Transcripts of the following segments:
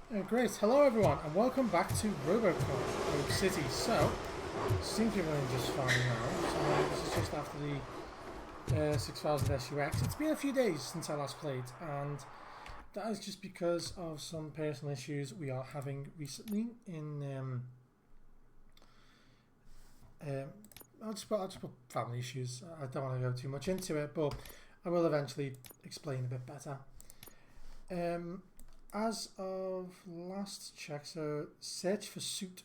Great, hello everyone, and welcome back to Robo Cop Rouge City. So, seems to be running just fine now. So, this is just after the 6000 SUX. It's been a few days since I last played, and that is just because of some personal issues we are having recently. I'll just put family issues. I don't want to go too much into it, but I will eventually explain a bit better. As of last check, so search for suit.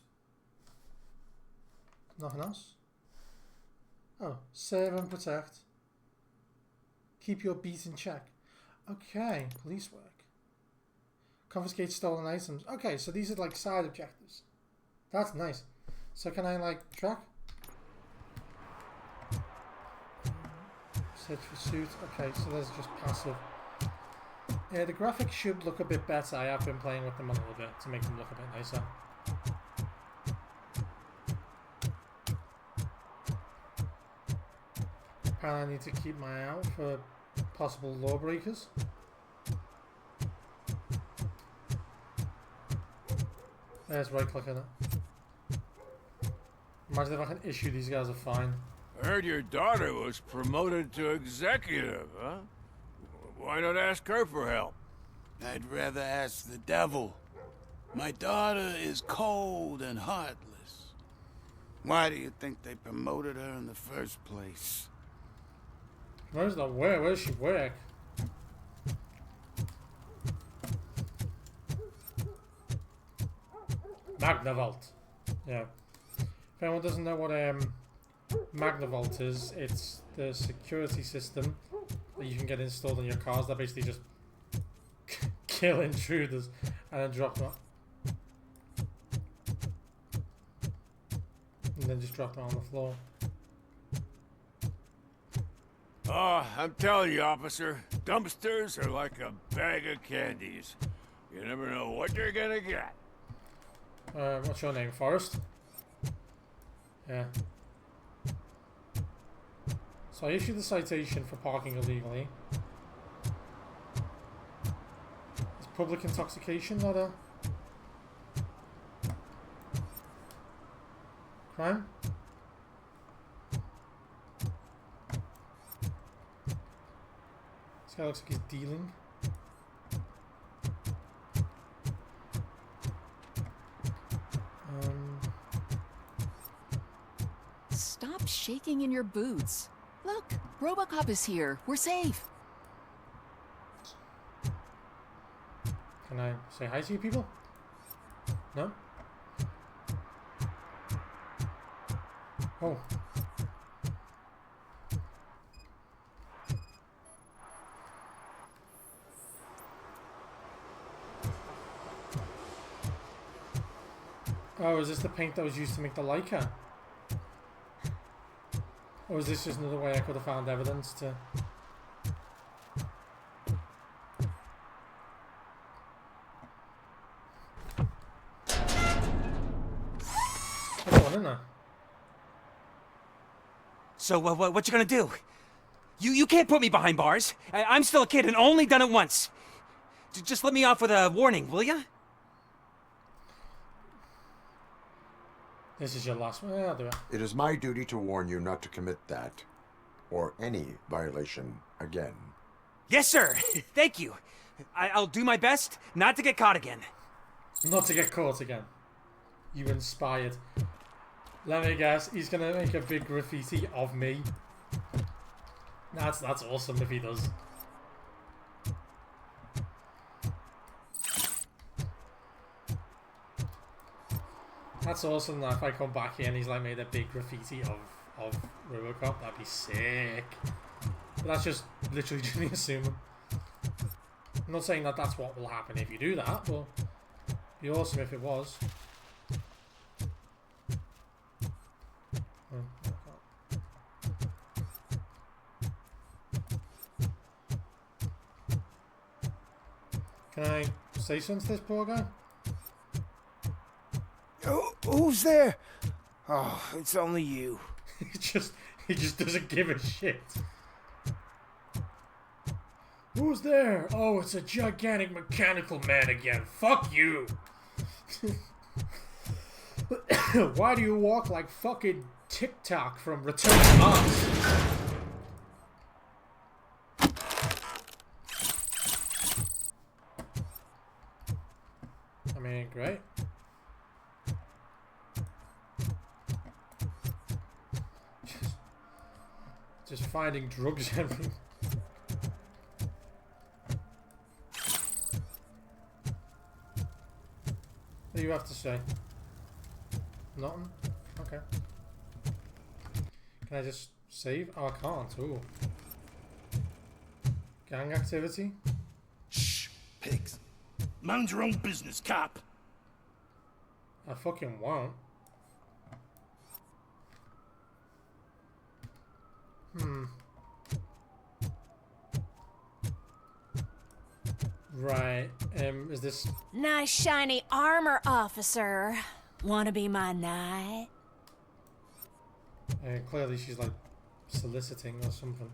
Nothing else? Oh, serve and protect. Keep your beat in check. Okay, police work. Confiscate stolen items. Okay, so these are like side objectives. That's nice. So can I like track? Search for suit. Okay, so there's just passive. The graphics should look a bit better. I have been playing with them a little bit to make them look a bit nicer. Apparently I need to keep my eye out for possible lawbreakers. There's right click on it. Imagine if I can issue these guys a fine. I heard your daughter was promoted to executive, huh? Why not ask her for help? I'd rather ask the devil. My daughter is cold and heartless. Why do you think they promoted her in the first place? Where's the work? Where does she work? Magnavolt. Yeah. If anyone doesn't know what Magnavolt is, it's the security system that you can get installed on your cars that basically just kill intruders and then drop them. And then just drop them on the floor. Oh, I'm telling you, officer, dumpsters are like a bag of candies. You never know what you're gonna get. What's your name? Forrest? Yeah. So I issued the citation for parking illegally. Is public intoxication not a crime? This guy looks like he's dealing. Stop shaking in your boots. Look, Robocop is here. We're safe. Can I say hi to you people? No? Oh. Oh, is this the paint that was used to make the Leica? Or is this just another way I could have found evidence to... There's one in there. So, what you gonna do? You can't put me behind bars. I'm still a kid and only done it once. Just let me off with a warning, will ya? This is your last one. Yeah, I'll do it. It is my duty to warn you not to commit that, or any violation again. Yes, sir. Thank you. I'll do my best not to get caught again. Not to get caught again. You inspired. Let me guess, he's gonna make a big graffiti of me. That's awesome if he does. That's awesome that if I come back here and he's like made a big graffiti of Robocop, that'd be sick. But that's just literally just me assuming. I'm not saying that that's what will happen if you do that, but it'd be awesome if it was. Can I say something to this poor guy? Who's there? Oh, it's only you. he just doesn't give a shit. Who's there? Oh, it's a gigantic mechanical man again. Fuck you. Why do you walk like fucking TikTok from Return to Mars? I mean, great. Just finding drugs everywhere. What do you have to say? Nothing? Okay. Can I just save? Oh, I can't. Ooh. Gang activity? Shh, pigs. Mind your own business, cop. I fucking won't. Right. Is this... Nice shiny armor, officer. Wanna be my knight? clearly she's like soliciting or something.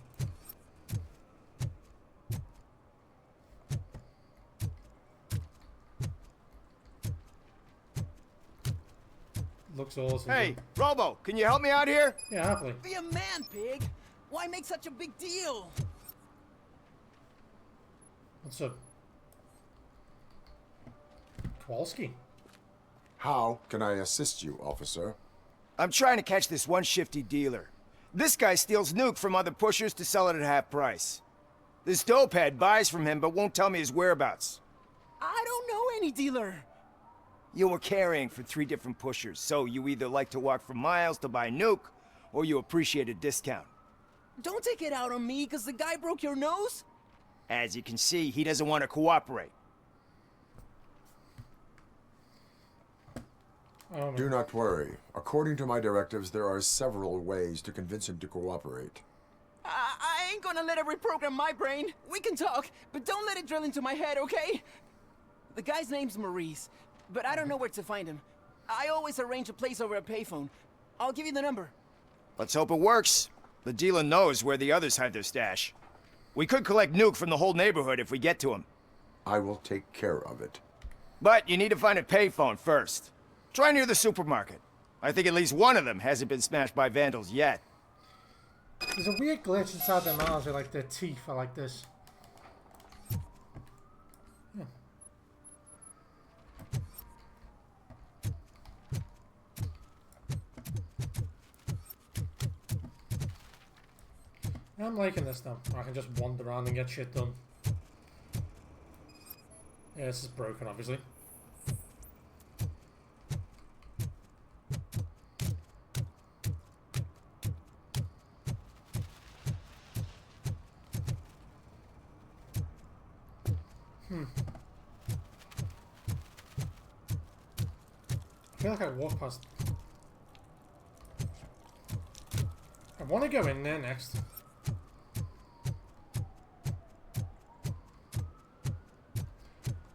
Looks awesome. Hey, Robo, can you help me out here? Yeah, happily. Be a man, pig. Why make such a big deal? What's up? Kowalski. How can I assist you, officer? I'm trying to catch this one shifty dealer. This guy steals nuke from other pushers to sell it at half price. This dopehead buys from him but won't tell me his whereabouts. I don't know any dealer. You were carrying for 3 different pushers, so you either like to walk for miles to buy nuke, or you appreciate a discount. Don't take it out on me because the guy broke your nose. As you can see, he doesn't want to cooperate. Oh, Do not worry. According to my directives, there are several ways to convince him to cooperate. I ain't gonna let it reprogram my brain. We can talk, but don't let it drill into my head, okay? The guy's name's Maurice, but I don't know where to find him. I always arrange a place over a payphone. I'll give you the number. Let's hope it works. The dealer knows where the others hide their stash. We could collect nuke from the whole neighborhood if we get to him. I will take care of it. But you need to find a payphone first. Try near the supermarket. I think at least one of them hasn't been smashed by vandals yet. There's a weird glitch inside their mouths where like their teeth are like this. Yeah. I'm liking this now. I can just wander around and get shit done. Yeah, this is broken, obviously. I feel like I walked past... I want to go in there next.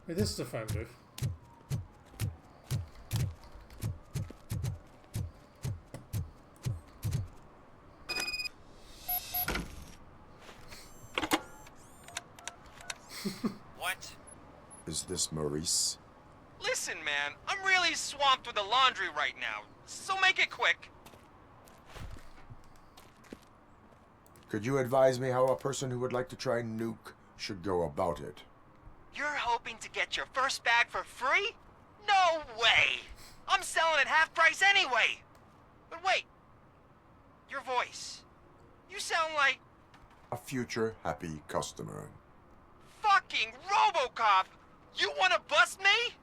Wait, this is a phone booth. What? Is this Maurice? Listen, man, I'm really swamped with the laundry right now, so make it quick. Could you advise me how a person who would like to try nuke should go about it? You're hoping to get your first bag for free? No way! I'm selling at half price anyway! But wait, your voice. You sound like... A future happy customer. fucking Robo Cop! You wanna bust me?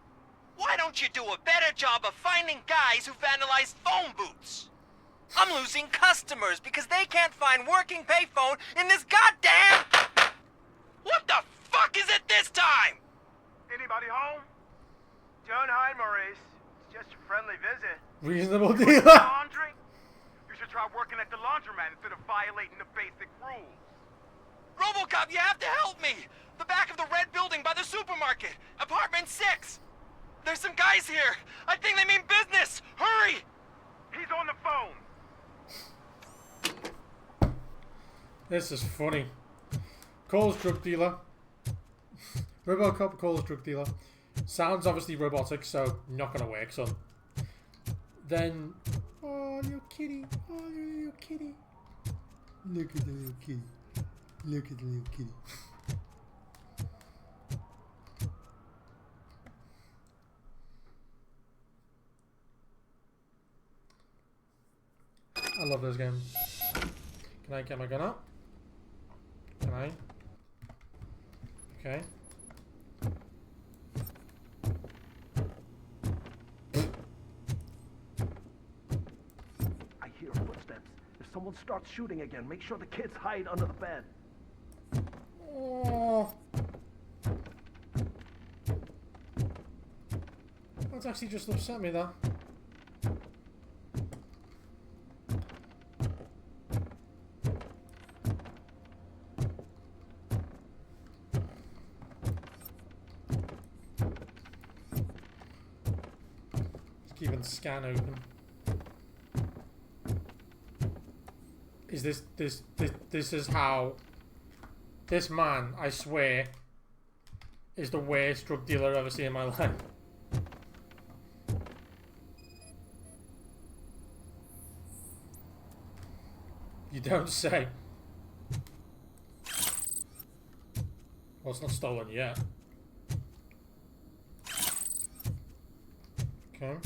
Why don't you do a better job of finding guys who vandalize phone booths? I'm losing customers because they can't find working payphone in this goddamn... What the fuck is it this time? Anybody home? Don't hide, Maurice. It's just a friendly visit. Reasonable deal. Laundry? You should try working at the laundromat instead of violating the basic rules. RoboCop, you have to help me! The back of the red building by the supermarket, apartment 6. There's some guys here. I think they mean business. Hurry! He's on the phone. This is funny. Calls drug dealer. Robocop calls drug dealer. Sounds obviously robotic, so not gonna work, son. Then, oh, little kitty. Oh, little kitty. Look at the little kitty. Look at the little kitty. I love those games. Can I get my gun out? Can I? Okay. I hear footsteps. If someone starts shooting again, make sure the kids hide under the bed. Oh. That's actually just upset me, though. Keeping scan open. Is this is how this man, I swear, is the worst drug dealer I've ever seen in my life. You don't say. Well, it's not stolen yet. Okay.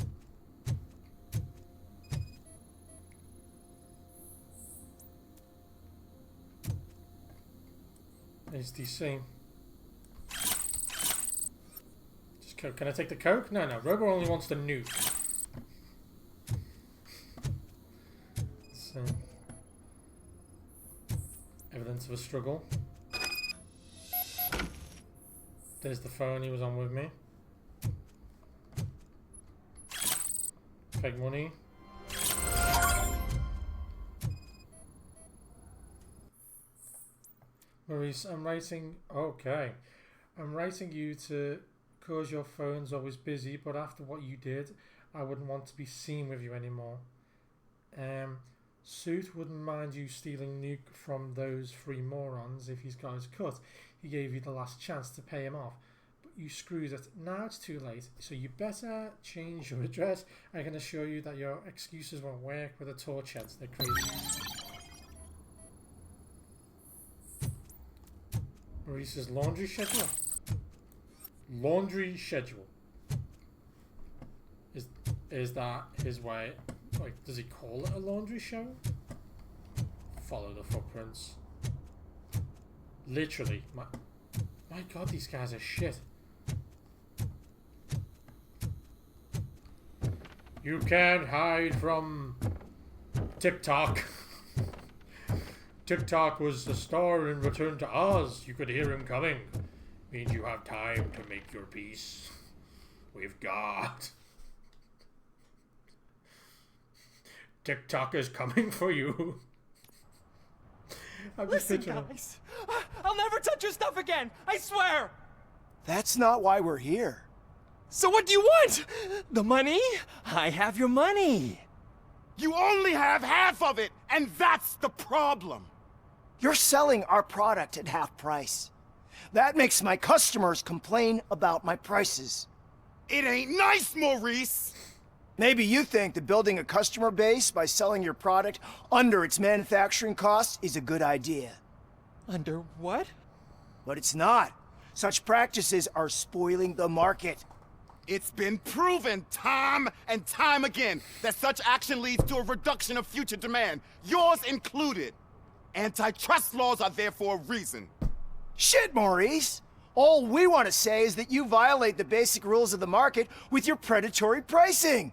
HDC. Just Coke. Can I take the Coke? No, no. Robo only wants the nuke. So, evidence of a struggle. There's the phone he was on with me. Fake money. Maurice, I'm writing... Okay. I'm writing you to... Cause your phone's always busy, but after what you did, I wouldn't want to be seen with you anymore. Suit wouldn't mind you stealing Nuke from those three morons if he's got his cut. He gave you the last chance to pay him off, but you screwed it. Now it's too late, so you better change your address. I can assure you that your excuses won't work with the torch heads. They're crazy. Maurice's laundry schedule. Laundry schedule. Is that his way? Like, does he call it a laundry show? Follow the footprints. Literally, my God, these guys are shit. You can't hide from TikTok. TikTok was the star in Return to Oz. You could hear him coming. Means you have time to make your peace with God. TikTok is coming for you. Listen, guys. I'll never touch your stuff again. I swear. That's not why we're here. So what do you want? The money? I have your money. You only have half of it, and that's the problem. You're selling our product at half price. That makes my customers complain about my prices. It ain't nice, Maurice. Maybe you think that building a customer base by selling your product under its manufacturing costs is a good idea. Under what? But it's not. Such practices are spoiling the market. It's been proven time and time again that such action leads to a reduction of future demand, yours included. Antitrust laws are there for a reason. Shit, Maurice! All we want to say is that you violate the basic rules of the market with your predatory pricing.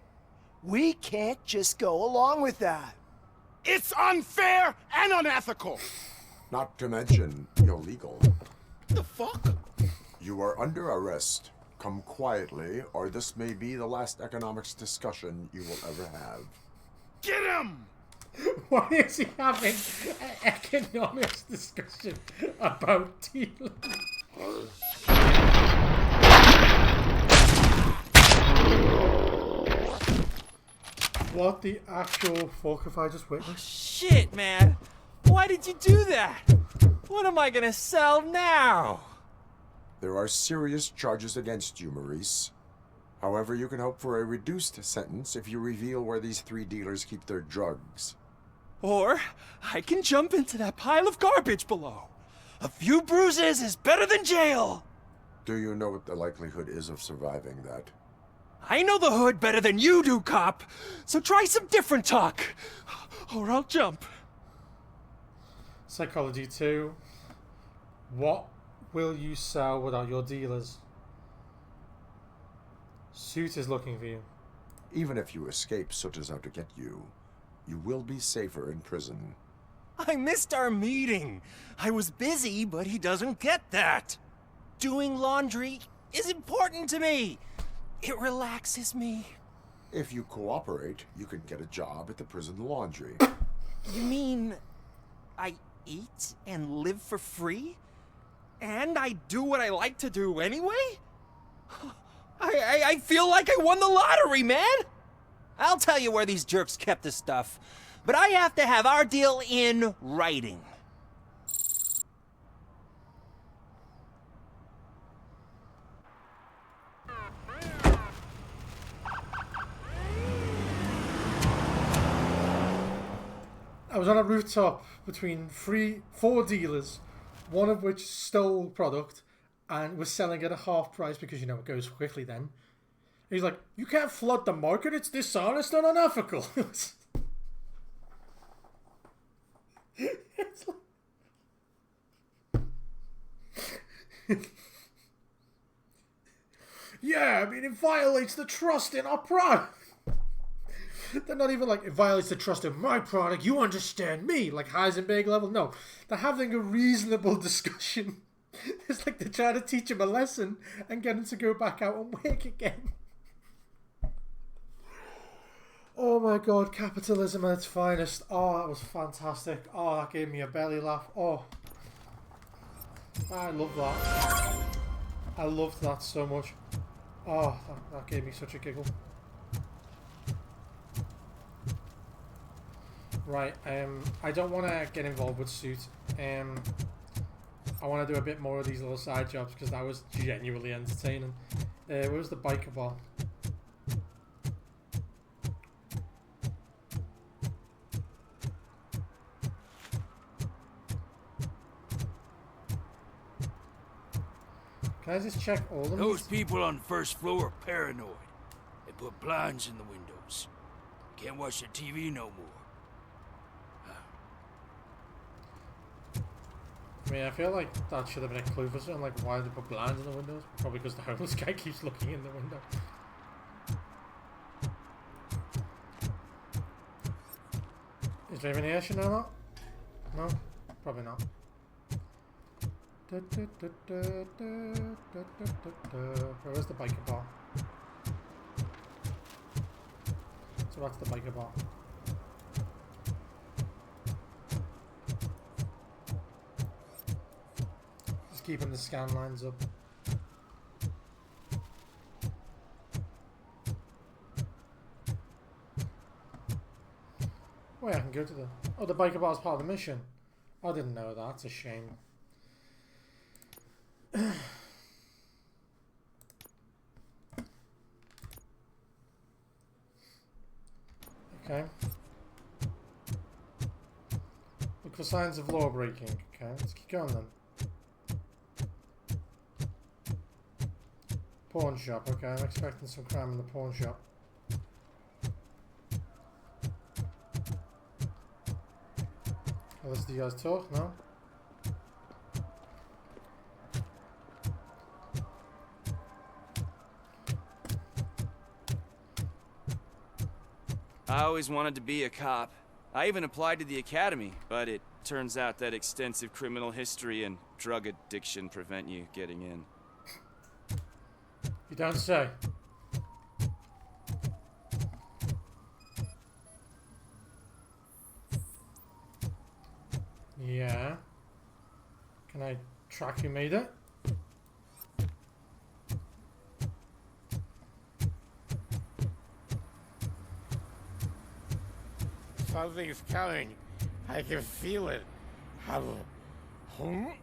We can't just go along with that. It's unfair and unethical. Not to mention illegal. The fuck? You are under arrest. Come quietly, or this may be the last economics discussion you will ever have. Get him! Why is he having an economics discussion about dealing? What the actual fuck have I just witnessed? Oh, shit, man. Why did you do that? What am I gonna sell now? There are serious charges against you, Maurice. However, you can hope for a reduced sentence if you reveal where these 3 dealers keep their drugs. Or I can jump into that pile of garbage below. A few bruises is better than jail. Do you know what the likelihood is of surviving that? I know the hood better than you do, cop. So try some different talk, or I'll jump. Psychology 2. What will you sell without your dealers? Suit is looking for you. Even if you escape Soot is out to get you, you will be safer in prison. I missed our meeting. I was busy, but he doesn't get that. Doing laundry is important to me. It relaxes me. If you cooperate, you can get a job at the prison laundry. You mean I eat and live for free? And I do what I like to do anyway? I feel like I won the lottery, man! I'll tell you where these jerks kept the stuff, but I have to have our deal in writing. I was on a rooftop between 4 dealers, one of which stole product and was selling at a half price because, you know, it goes quickly then. He's like, you can't flood the market, it's dishonest and unethical. It's like... Yeah, I mean, it violates the trust in our product. They're not even like, it violates the trust in my product, you understand me, like Heisenberg level. No, they're having a reasonable discussion. It's like they're trying to teach him a lesson and get him to go back out and work again. Oh my god, capitalism at its finest. Oh, that was fantastic. Oh, that gave me a belly laugh. Oh, I love that. I loved that so much. Oh, that gave me such a giggle. Right, I don't want to get involved with Suit. I want to do a bit more of these little side jobs because that was genuinely entertaining. Where's the biker bar? Can I just check all of them? Those people on the first floor are paranoid. They put blinds in the windows. Can't watch the TV no more. I mean, I feel like that should have been a clue for something, like why they put blinds in the windows. Probably because the homeless guy keeps looking in the window. Is there even air, you know that? No? Probably not. Where is the biker bar? So that's the biker bar. Just keeping the scan lines up. Wait, I can go to the... Oh, the biker bar is part of the mission. I didn't know that. It's a shame. Okay. Look for signs of law breaking. Okay, let's keep going then. Pawn shop. Okay, I'm expecting some crime in the pawn shop. Oh, listen to you guys talk, no? I always wanted to be a cop. I even applied to the academy, but it turns out that extensive criminal history and drug addiction prevent you getting in. You don't say. Yeah. Can I track who made it? Something's coming. I can feel it. Can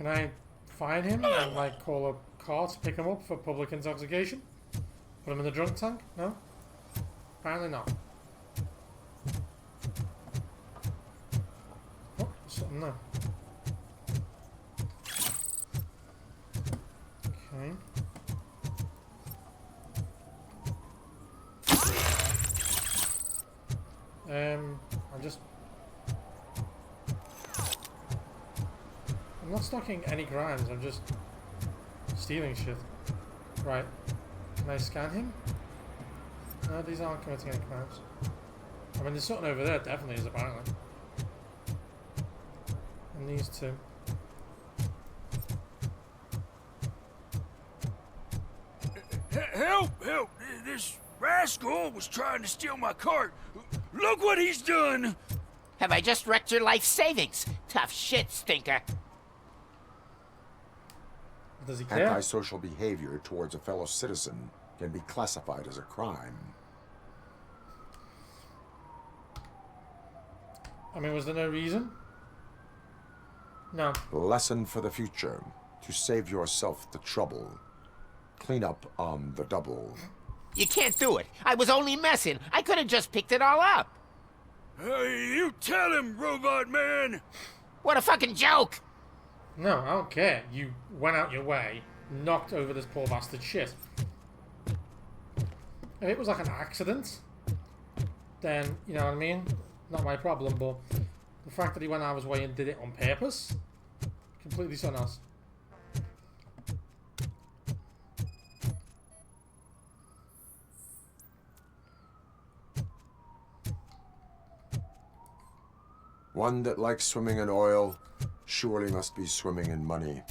I fine him and like call a car to pick him up for public intoxication? Put him in the drunk tank? No? Apparently not. Oh, something there. Okay. I'm not stocking any crimes, I'm just stealing shit. Right. Can I scan him? No, these aren't committing any crimes. I mean, there's something over there, definitely is, apparently. And these two. Help! Help! This rascal was trying to steal my cart. Look what he's done! Have I just wrecked your life savings? Tough shit, stinker. Does he care? Antisocial behavior towards a fellow citizen can be classified as a crime. I mean, was there no reason? No. Lesson for the future. To save yourself the trouble. Clean up on the double. You can't do it. I was only messing. I could have just picked it all up. You tell him, Robot Man! What a fucking joke! No, I don't care. You went out your way, knocked over this poor bastard shit. If it was like an accident, then, you know what I mean? Not my problem, but the fact that he went out of his way and did it on purpose, completely something else. One that likes swimming in oil surely must be swimming in money.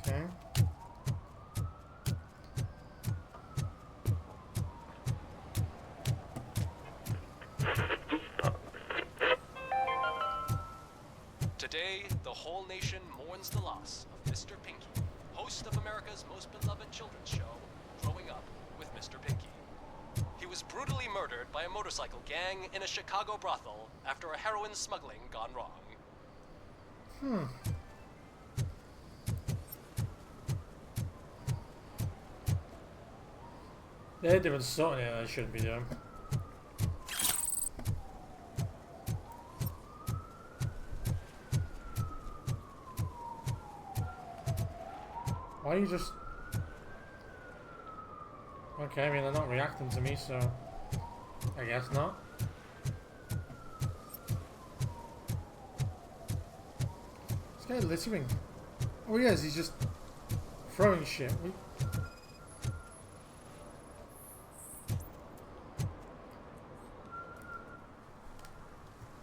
Okay. Today, the whole nation mourns the loss of Mr. Pinky, host of America's most beloved children's show, Growing Up with Mr. Pinky. He was brutally murdered by a motorcycle gang in a Chicago brothel after a heroin smuggling gone wrong. They're doing something here they shouldn't be doing. Why are you just... Okay, I mean, they're not reacting to me, so... I guess not. This guy littering. Oh, he is. He's just throwing shit.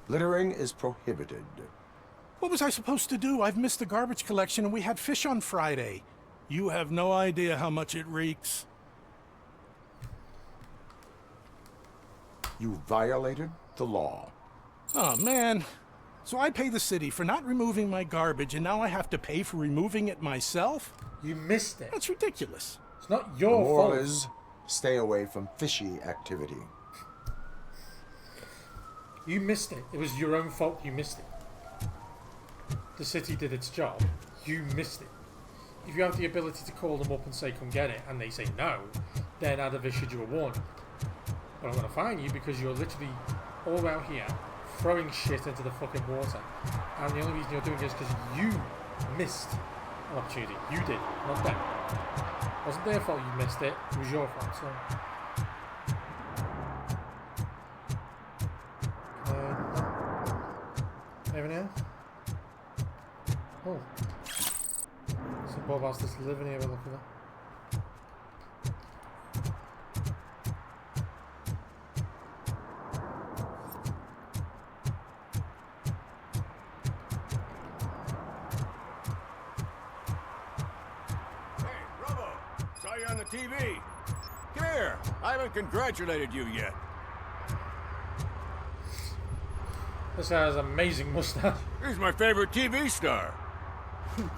Littering is prohibited. What was I supposed to do? I've missed the garbage collection and we had fish on Friday. You have no idea how much it reeks. You violated the law. Oh, man. So I pay the city for not removing my garbage, and now I have to pay for removing it myself? You missed it. That's ridiculous. It's not your The moral fault. is, stay away from fishy activity. You missed it. It was your own fault you missed it. The city did its job. You missed it. If you have the ability to call them up and say, come get it, and they say no, then I'd have issued you a warning. But I'm going to fine you because you're literally all out here throwing shit into the fucking water. And the only reason you're doing it is because you missed an opportunity. You did, not them. It wasn't their fault you missed it. It was your fault, so... Anything here? Oh. Some poor bastards living here, look at that. TV. Come here. I haven't congratulated you yet. This guy has an amazing mustache. He's my favorite TV star.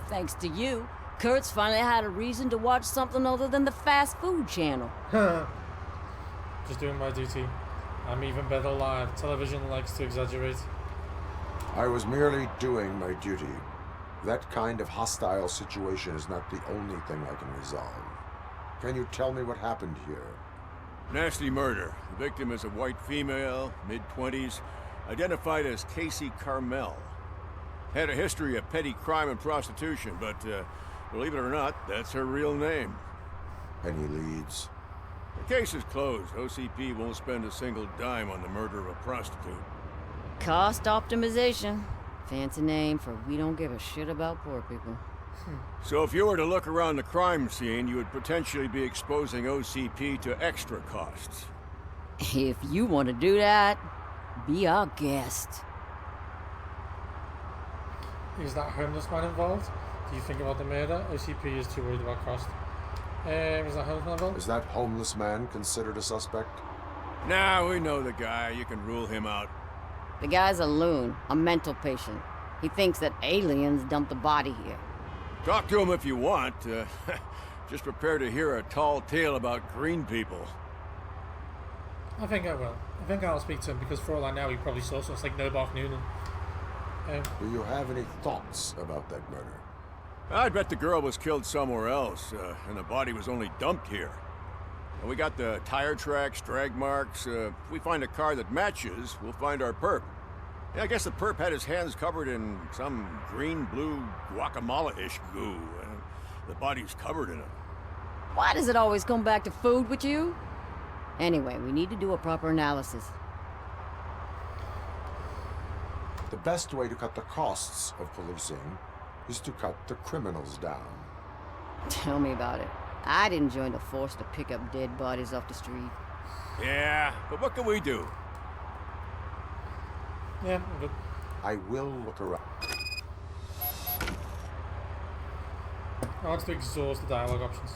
Thanks to you, Kurt's finally had a reason to watch something other than the fast food channel. Just doing my duty. I'm even better live. Television likes to exaggerate. I was merely doing my duty. That kind of hostile situation is not the only thing I can resolve. Can you tell me what happened here? Nasty murder. The victim is a white female, mid-20s, identified as Casey Carmel. Had a history of petty crime and prostitution, but believe it or not, that's her real name. Any leads? The case is closed. OCP won't spend a single dime on the murder of a prostitute. Cost optimization. Fancy name for we don't give a shit about poor people. So if you were to look around the crime scene, you would potentially be exposing OCP to extra costs. If you want to do that, be our guest. Is that homeless man involved? Do you think about the murder? OCP is too worried about cost. Is that homeless man involved? Is that homeless man considered a suspect? Nah, we know the guy. You can rule him out. The guy's a loon, a mental patient. He thinks that aliens dumped the body here. Talk to him if you want. Just prepare to hear a tall tale about green people. I think I will. I think I'll speak to him because for all I know, he probably saw something like Nobach Noonan. Do you have any thoughts about that murder? I'd bet the girl was killed somewhere else, and the body was only dumped here. And we got the tire tracks, drag marks. If we find a car that matches, we'll find our perp. Yeah, I guess the perp had his hands covered in some green-blue guacamole-ish goo, and the body's covered in it. Why does it always come back to food with you? Anyway, we need to do a proper analysis. The best way to cut the costs of policing is to cut the criminals down. Tell me about it. I didn't join the force to pick up dead bodies off the street. Yeah, but what can we do? Yeah, I'm good. I will look around. I want to exhaust the dialogue options.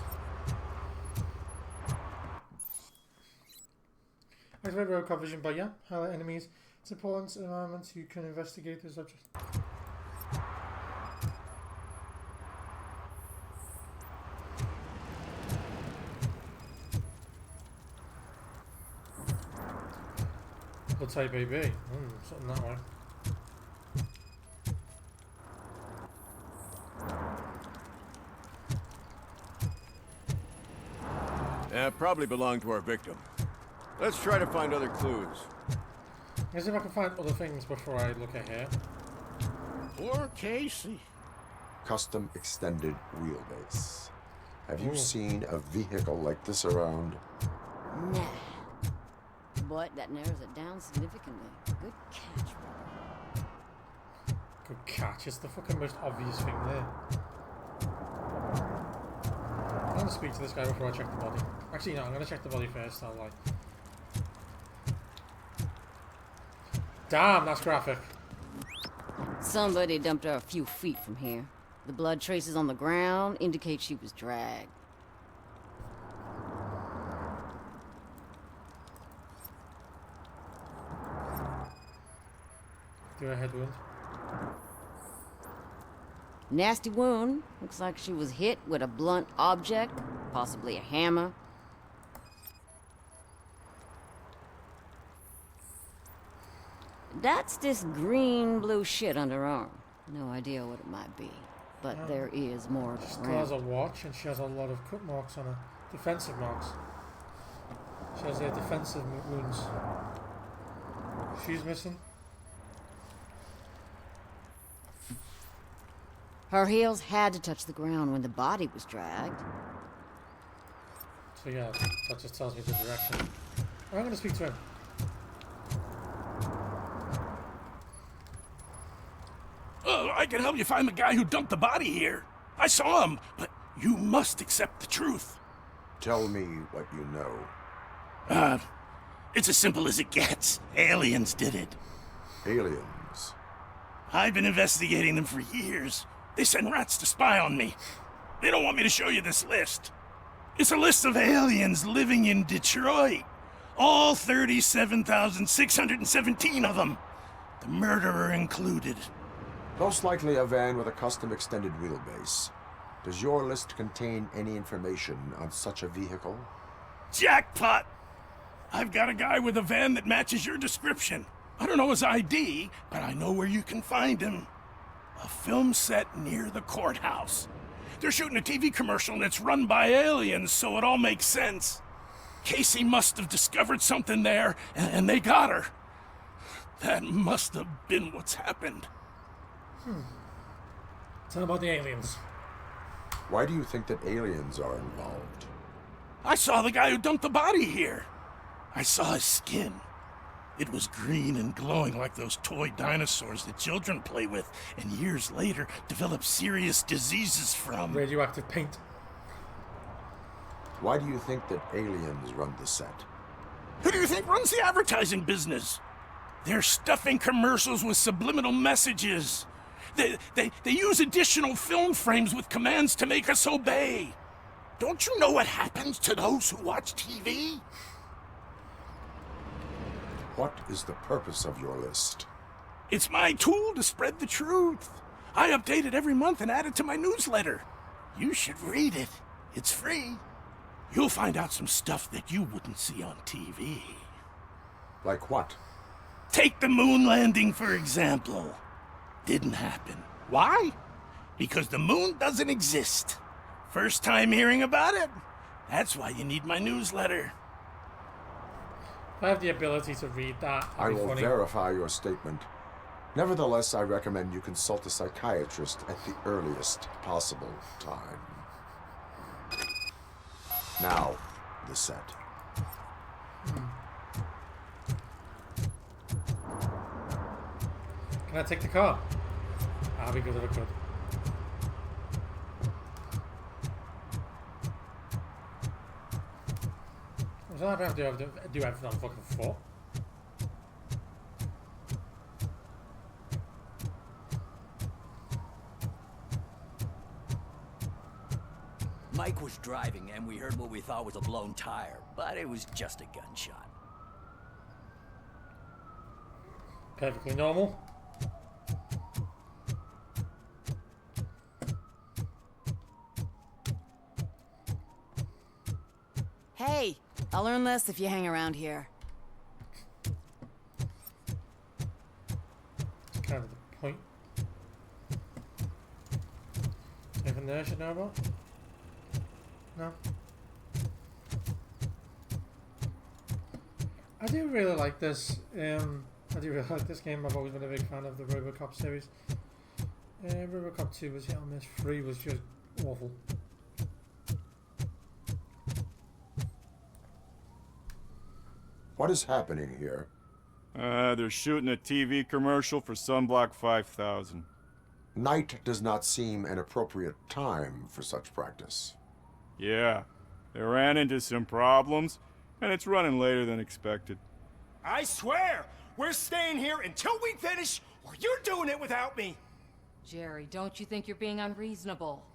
Activate Robocop vision by highlight enemies. It's important environment you can investigate this object. Blood type AB. Something that way. Probably belonged to our victim. Let's try to find other clues. Let's see if I can find other things before I look at here. Poor Casey. Custom extended wheelbase. Have you seen a vehicle like this around? Nah. But that narrows it down significantly. Good catch, bro. Good catch. It's the fucking most obvious thing there. I'm gonna speak to this guy before I check the body. Actually, no, I'm gonna check the body first. I'll lie. Damn, that's graphic. Somebody dumped her a few feet from here. The blood traces on the ground indicate she was dragged. Do a head wound. Nasty wound. Looks like she was hit with a blunt object, possibly a hammer. That's this green-blue shit under her arm. No idea what it might be, but there is more She still has a watch and she has a lot of cut marks on her. Defensive marks. She has defensive wounds. She's missing. Her heels had to touch the ground when the body was dragged. So yeah, that just tells me the direction. I'm gonna speak to him. Oh, I can help you find the guy who dumped the body here. I saw him, but you must accept the truth. Tell me what you know. It's as simple as it gets. Aliens did it. Aliens? I've been investigating them for years. They send rats to spy on me. They don't want me to show you this list. It's a list of aliens living in Detroit. All 37,617 of them. The murderer included. Most likely a van with a custom extended wheelbase. Does your list contain any information on such a vehicle? Jackpot! I've got a guy with a van that matches your description. I don't know his ID, but I know where you can find him. A film set near the courthouse. They're shooting a TV commercial and it's run by aliens, so it all makes sense. Casey must have discovered something there, and they got her. That must have been what's happened. Tell about the aliens. Why do you think that aliens are involved? I saw the guy who dumped the body here. I saw his skin. It was green and glowing like those toy dinosaurs that children play with, and years later develop serious diseases from. Radioactive paint. Why do you think that aliens run the set? Who do you think runs the advertising business? They're stuffing commercials with subliminal messages. They use additional film frames with commands to make us obey. Don't you know what happens to those who watch TV? What is the purpose of your list? It's my tool to spread the truth. I update it every month and add it to my newsletter. You should read it. It's free. You'll find out some stuff that you wouldn't see on TV. Like what? Take the moon landing, for example. Didn't happen. Why? Because the moon doesn't exist. First time hearing about it? That's why you need my newsletter. If I have the ability to read that, I that'd be will funny. verify your statement. Nevertheless, I recommend you consult a psychiatrist at the earliest possible time. Now, the set. Can I take the car? I'll be good if I could. So I have to do everything on fucking foot. Mike was driving and we heard what we thought was a blown tire, but it was just a gunshot. Perfectly normal. Hey, I'll learn less if you hang around here. That's kind of the point. Anything there I should know about? No. I do really like this. I do really like this game. I've always been a big fan of the Robocop series. Robocop 2 was hit on this. 3 was just awful. What is happening here? They're shooting a TV commercial for Sunblock 5000. Night does not seem an appropriate time for such practice. Yeah, they ran into some problems, and it's running later than expected. I swear, we're staying here until we finish, or you're doing it without me. Jerry, don't you think you're being unreasonable?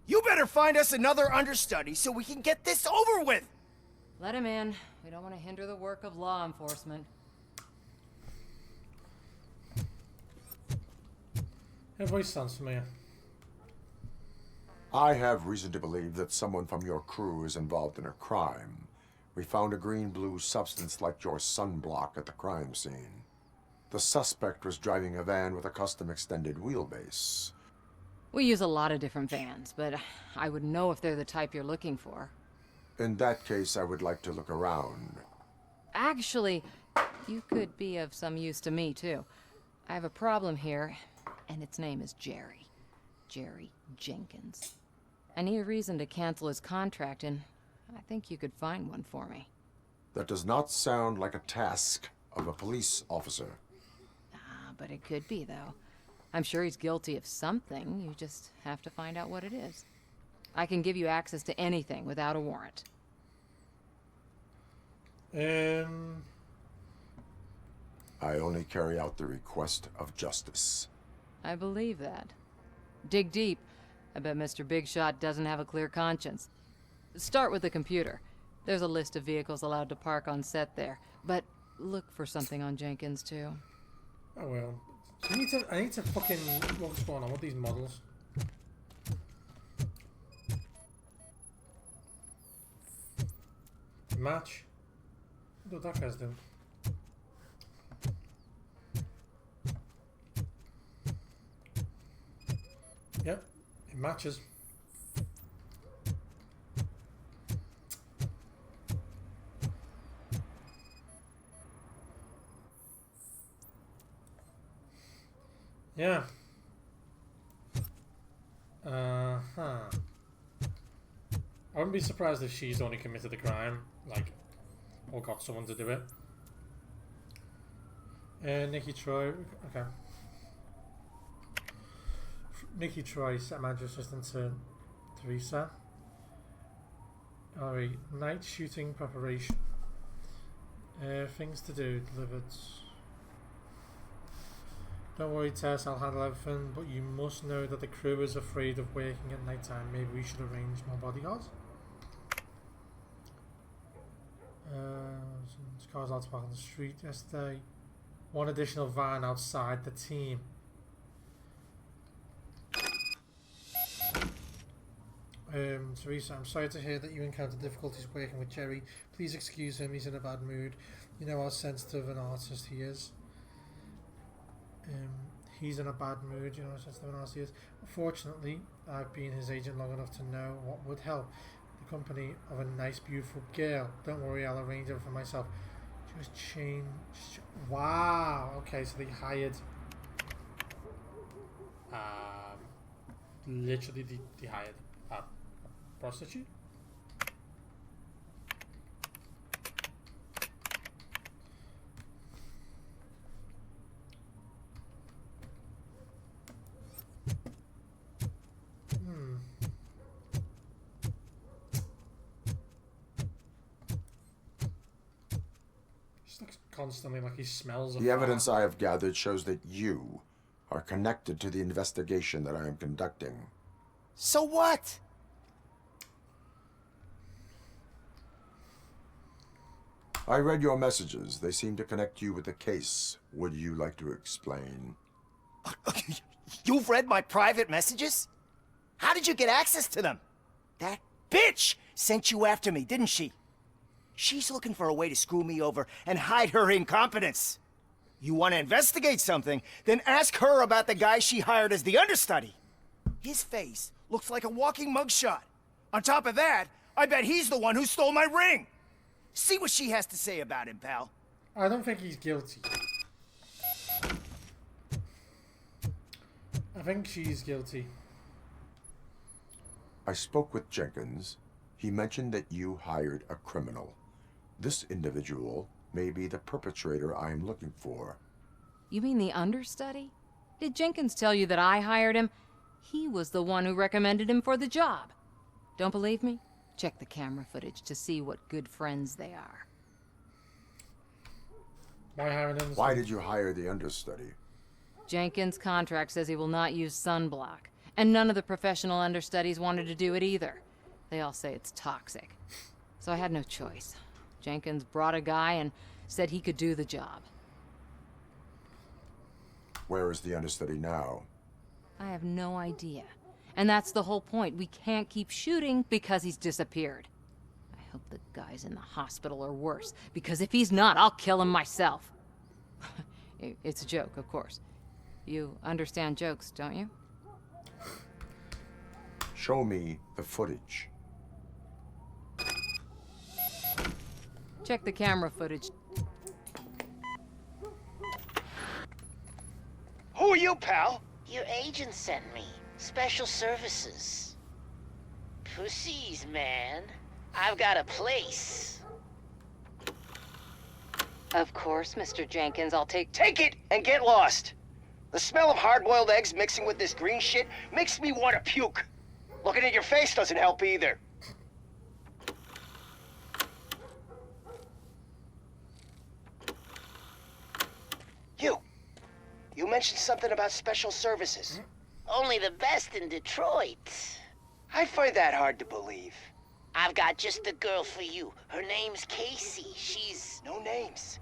You better find us another understudy so we can get this over with. Let him in. We don't want to hinder the work of law enforcement. Her voice sounds familiar. I have reason to believe that someone from your crew is involved in a crime. We found a green-blue substance like your sunblock at the crime scene. The suspect was driving a van with a custom extended wheelbase. We use a lot of different vans, but I wouldn't know if they're the type you're looking for. In that case, I would like to look around. Actually, you could be of some use to me, too. I have a problem here, and its name is Jerry. Jerry Jenkins. I need a reason to cancel his contract, and I think you could find one for me. That does not sound like a task of a police officer. But it could be, though. I'm sure he's guilty of something. You just have to find out what it is. I can give you access to anything without a warrant. I only carry out the request of justice. I believe that. Dig deep. I bet Mr. Big Shot doesn't have a clear conscience. Start with the computer. There's a list of vehicles allowed to park on set there. But look for something on Jenkins, too. Oh well. I need to fucking... What's going on with these models? Match. What do that guy's doing? Yep, it matches. Yeah. I wouldn't be surprised if she's only committed the crime, like, or got someone to do it. Nikki Troy, okay. Nikki Troy, set manager assistant to Teresa. Alright, night shooting preparation. Things to do, delivered. Don't worry, Tess, I'll handle everything, but you must know that the crew is afraid of working at night time. Maybe we should arrange more bodyguards. Cars out to park on the street yesterday. One additional van outside the team. Teresa, I'm sorry to hear that you encountered difficulties working with Jerry. Please excuse him, he's in a bad mood. You know how sensitive an artist he is. He's in a bad mood, you know how sensitive an artist he is. Fortunately, I've been his agent long enough to know what would help. The company of a nice, beautiful girl. Don't worry, I'll arrange it for myself. Just change. Wow. Okay, so they hired. Literally, they hired a prostitute. Constantly like he smells of The evidence I have gathered shows that you are connected to the investigation that I am conducting. So what? I read your messages. They seem to connect you with the case. Would you like to explain? You've read my private messages? How did you get access to them? That bitch sent you after me, didn't she? She's looking for a way to screw me over and hide her incompetence. You want to investigate something, then ask her about the guy she hired as the understudy. His face looks like a walking mugshot. On top of that, I bet he's the one who stole my ring. See what she has to say about him, pal. I don't think he's guilty. I think she's guilty. I spoke with Jenkins. He mentioned that you hired a criminal. This individual may be the perpetrator I am looking for. You mean the understudy? Did Jenkins tell you that I hired him? He was the one who recommended him for the job. Don't believe me? Check the camera footage to see what good friends they are. Why did you hire the understudy? Jenkins' contract says he will not use sunblock, and none of the professional understudies wanted to do it either. They all say it's toxic. So I had no choice. Jenkins brought a guy and said he could do the job. Where is the understudy now? I have no idea. And that's the whole point. We can't keep shooting because he's disappeared. I hope the guy's in the hospital or worse, because if he's not, I'll kill him myself. It's a joke, of course. You understand jokes, don't you? Show me the footage. Check the camera footage. Who are you, pal? Your agent sent me. Special services. Pussies, man. I've got a place. Of course, Mr. Jenkins, I'll take it and get lost. The smell of hard-boiled eggs mixing with this green shit makes me want to puke. Looking at your face doesn't help either. You mentioned something about special services. Only the best in Detroit. I find that hard to believe. I've got just the girl for you. Her name's Casey. She's... No names.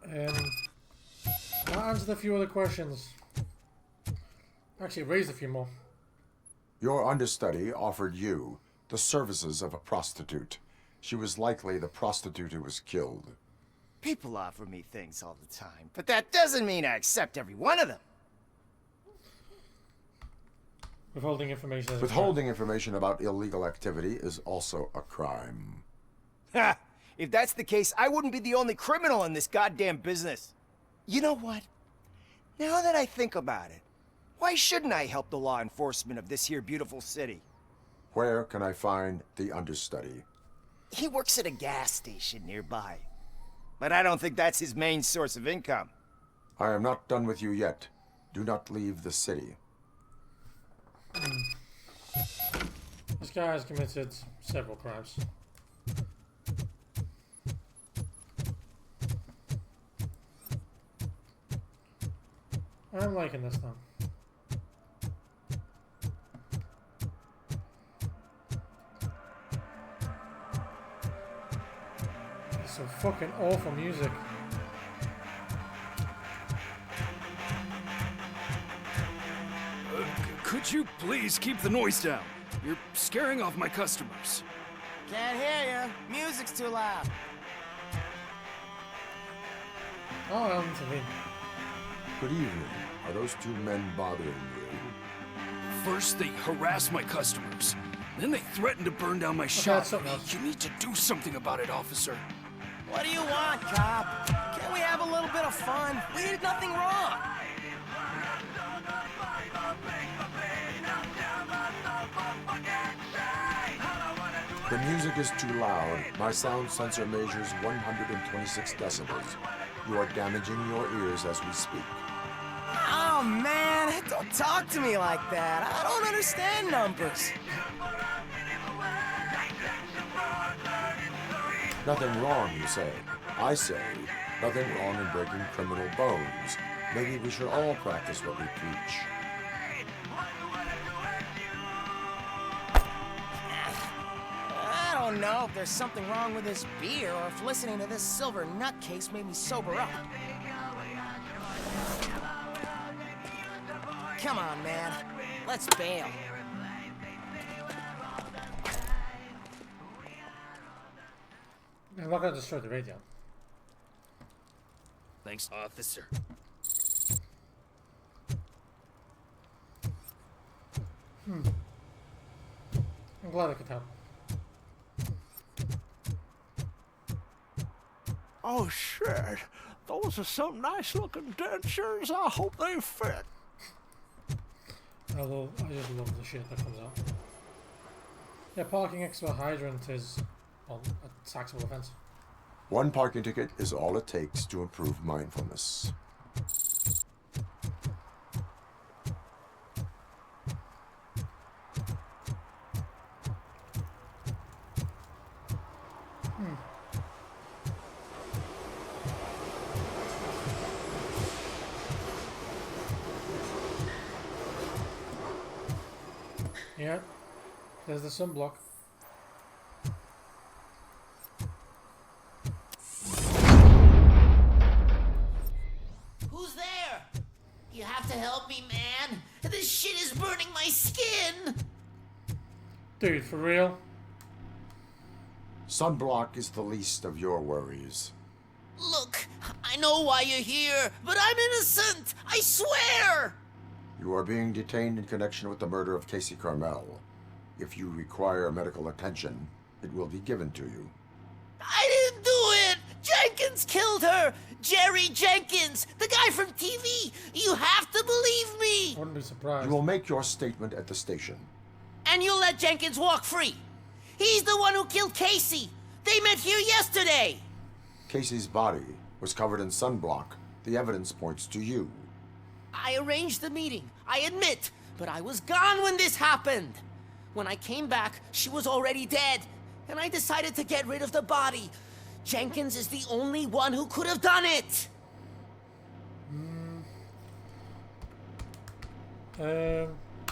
That answered a few other questions. Actually, it raised a few more. Your understudy offered you the services of a prostitute. She was likely the prostitute who was killed. People offer me things all the time, but that doesn't mean I accept every one of them. Withholding information is Withholding information about illegal activity is also a crime. Ha! If that's the case, I wouldn't be the only criminal in this goddamn business. You know what? Now that I think about it, why shouldn't I help the law enforcement of this here beautiful city? Where can I find the understudy? He works at a gas station nearby. But I don't think that's his main source of income. I am not done with you yet. Do not leave the city. This guy has committed several crimes. I'm liking this now. It's some fucking awful music. Could you please keep the noise down? You're scaring off my customers. Can't hear you. Music's too loud. Oh, I'll intervene. Good evening. Are those two men bothering you? First, they harass my customers. Then they threaten to burn down my shop. You need to do something about it, officer. What do you want, cop? Can't we have a little bit of fun? We did nothing wrong. The music is too loud. My sound sensor measures 126 decibels. You are damaging your ears as we speak. Oh, man, don't talk to me like that. I don't understand numbers. Nothing wrong, you say. I say, nothing wrong in breaking criminal bones. Maybe we should all practice what we preach. I don't know if there's something wrong with this beer or if listening to this silver nutcase made me sober up. Come on, man. Let's bail. I'm not gonna destroy the radio. Thanks, officer. I'm glad I could help. Oh, shit. Those are some nice-looking dentures. I hope they fit. I just love the shit that comes out. Yeah, parking next to a hydrant is, well, a taxable offense. One parking ticket is all it takes to improve mindfulness. Yeah, there's the sunblock. Who's there? You have to help me, man. This shit is burning my skin. Dude, for real? Sunblock is the least of your worries. Look, I know why you're here, but I'm innocent. I swear. You are being detained in connection with the murder of Casey Carmel. If you require medical attention, it will be given to you. I didn't do it! Jenkins killed her! Jerry Jenkins, the guy from TV! You have to believe me! Wouldn't be surprised. You will make your statement at the station. And you'll let Jenkins walk free! He's the one who killed Casey! They met here yesterday! Casey's body was covered in sunblock. The evidence points to you. I arranged the meeting, I admit, but I was gone when this happened. When I came back, she was already dead, and I decided to get rid of the body. Jenkins is the only one who could have done it.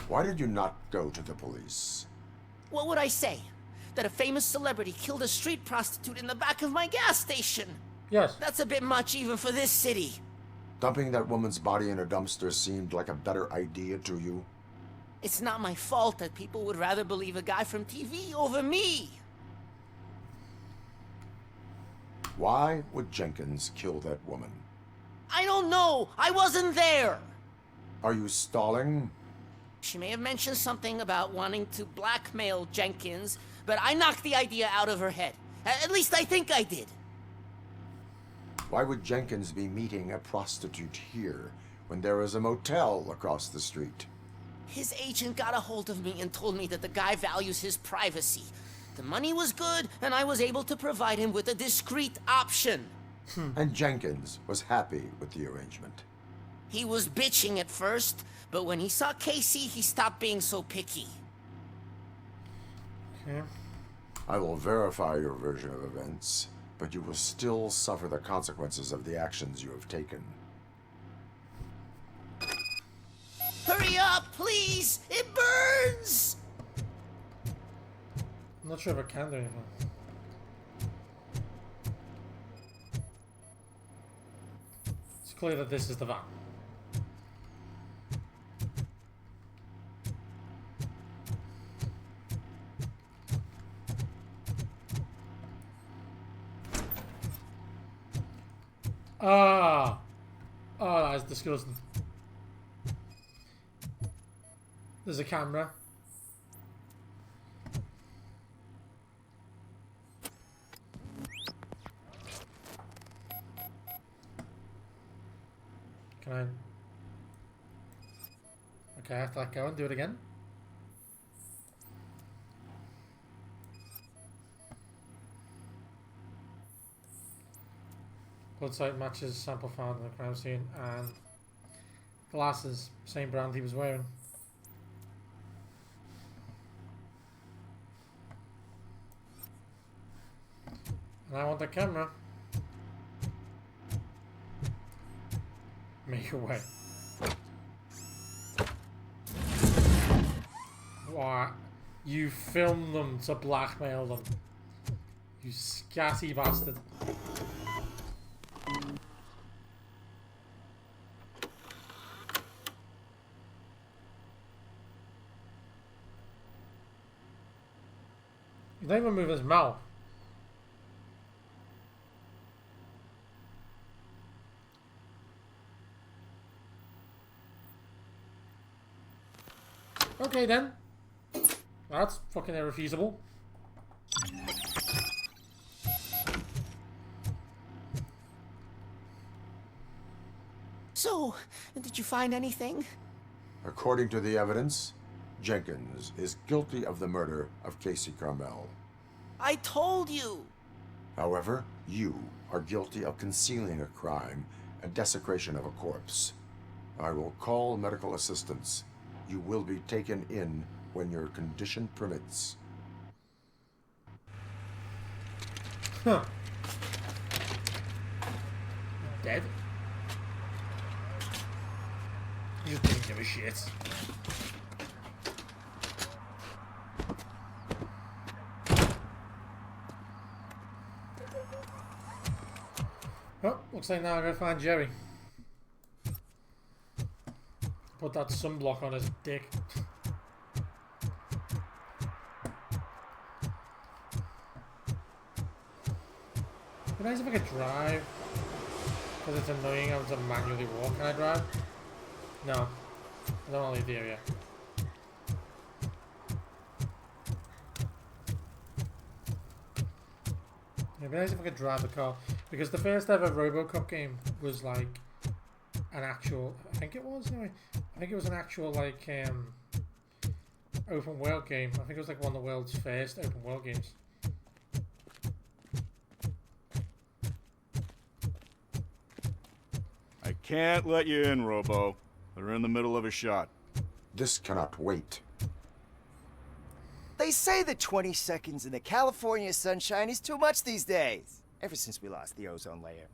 Why did you not go to the police? What would I say? That a famous celebrity killed a street prostitute in the back of my gas station? Yes. That's a bit much even for this city. Dumping that woman's body in a dumpster seemed like a better idea to you? It's not my fault that people would rather believe a guy from TV over me. Why would Jenkins kill that woman? I don't know. I wasn't there. Are you stalling? She may have mentioned something about wanting to blackmail Jenkins, but I knocked the idea out of her head. At least I think I did. Why would Jenkins be meeting a prostitute here when there is a motel across the street? His agent got a hold of me and told me that the guy values his privacy. The money was good, and I was able to provide him with a discreet option. And Jenkins was happy with the arrangement. He was bitching at first, but when he saw Casey, he stopped being so picky. Okay. I will verify your version of events, but you will still suffer the consequences of the actions you have taken. Hurry up, please! It burns! I'm not sure if I can do anything. It's clear that this is the van. Ah! Oh, that is disgusting. There's a camera. Can I? Okay, I have to let go and do it again. Blood site matches sample found in the crime scene, and glasses, same brand he was wearing. And I want the camera. Make your way. What? You filmed them to blackmail them. You scatty bastard. He don't even move his mouth. Okay then. That's fucking irrefusable. So, did you find anything? According to the evidence, Jenkins is guilty of the murder of Casey Carmel. I told you! However, you are guilty of concealing a crime and desecration of a corpse. I will call medical assistance. You will be taken in when your condition permits. Huh. Dead? He just didn't give a shit. Oh, looks like now I gotta find Jerry. Put that sunblock on his dick. It'd be nice if I could drive. Because it's annoying having to manually walk. Can I drive? No. I don't want to leave the area. It'd be nice if I could drive the car. Because the first ever Robo Cop game was like an actual, I think it was anyway. I think it was an actual like open world game. I think it was like one of the world's first open world games. I can't let you in, Robo. They're in the middle of a shot. This cannot wait. They say that 20 seconds in the California sunshine is too much these days. Ever since we lost the ozone layer.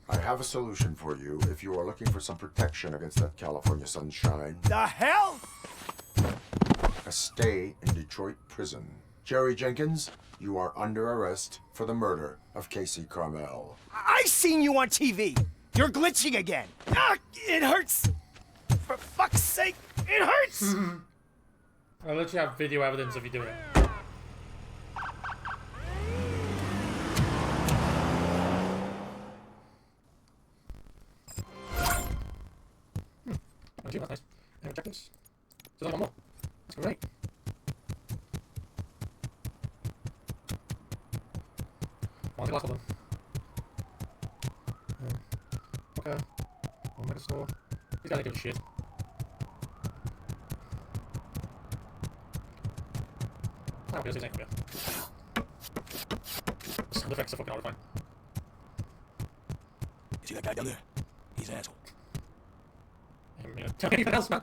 I have a solution for you if you are looking for some protection against that California sunshine. The hell? A stay in Detroit prison. Jerry Jenkins, you are under arrest for the murder of Casey Carmel. I seen you on TV. You're glitching again. Ah, it hurts. For fuck's sake, it hurts. I'll let you have video evidence if you do it. That's nice. And objectives. So there's only one more. That's great. Well, the last one. Okay. One mega store. These guys don't give a shit. I don't care, this ain't gonna be. Sound effects are fucking horrifying. See that guy down there? He's an asshole. Tell me anything else, man.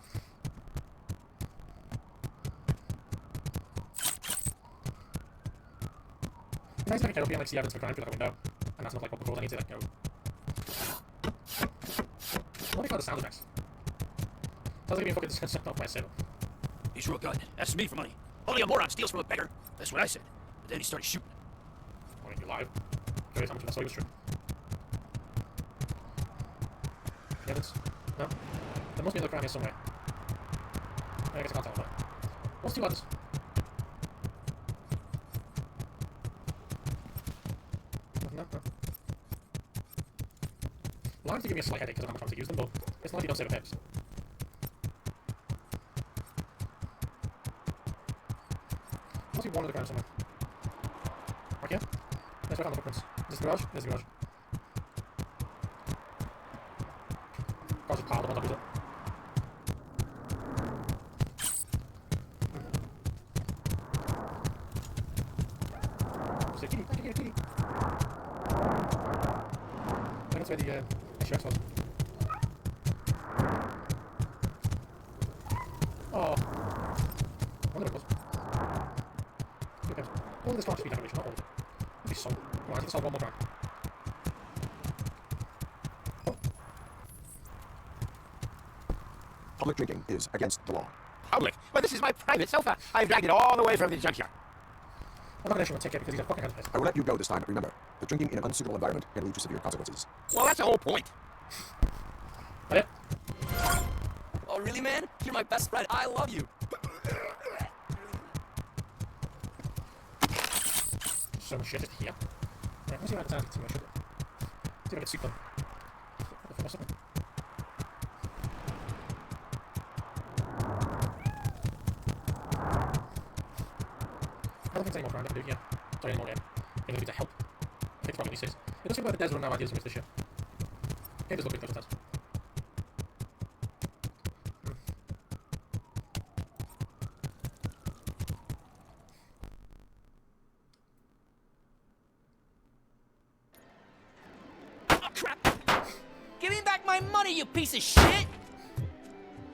Nice if I can open like see evidence of a crime through that window. And that's not like what before I need to like go. What do you call the sound effects? Sounds like being fucking sucked off by a sailor. He's real good. Asks me for money. Only a moron steals from a beggar. That's what I said. But then he started shooting. I mean, you're live. Curious how much of that story was true. Evidence? No? There must be another crime here somewhere. I guess I can't tell that. What's two ladders? Nothing there? No. Lines do give me a slight headache because of how much time to use them, but it's not like you don't save a purpose. Must be one of the ground somewhere. Right here? Let's work on the footprints. Is this the garage? There's the garage. Garage is piled up on top of it. Kitty, I can get a kitty. I think that's where the SUX was. Oh. I wonder what it was. Okay. All of this crime should be decoration, not all of it. It'd be sold. Right, I need to solve one more crime. Oh. Public drinking is against the law. Public? Well, this is my private sofa. I've dragged it all the way from the junkyard. I'm not going to issue a ticket because he's a fucking head. I will let you go this time, but remember, that drinking in an unsuitable environment can lead to severe consequences. Well, that's the whole point. Oh, really, man? You're my best friend. I love you. So much shit is here. Right, let me see if I can see my shit. See if I can soup them. What the fuck is something? I don't think there's any more crime I can do here. Sorry, any more game. I think I need to help. I think it's probably these days. It does seem like the devs run out of ideas to miss this shit. Game does look like those devs. Oh, crap! Give me back my money, you piece of shit!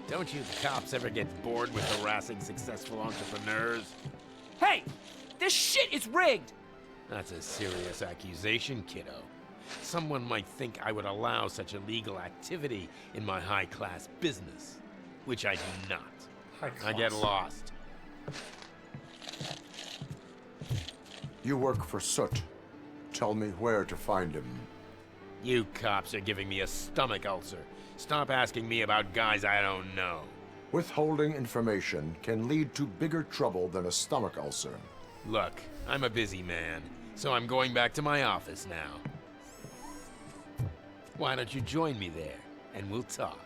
Don't you cops ever get bored with harassing successful entrepreneurs? Hey! This shit is rigged! That's a serious accusation, kiddo. Someone might think I would allow such illegal activity in my high-class business, which I do not. I get lost. You work for Soot. Tell me where to find him. You cops are giving me a stomach ulcer. Stop asking me about guys I don't know. Withholding information can lead to bigger trouble than a stomach ulcer. Look, I'm a busy man, so I'm going back to my office now. Why don't you join me there, and we'll talk.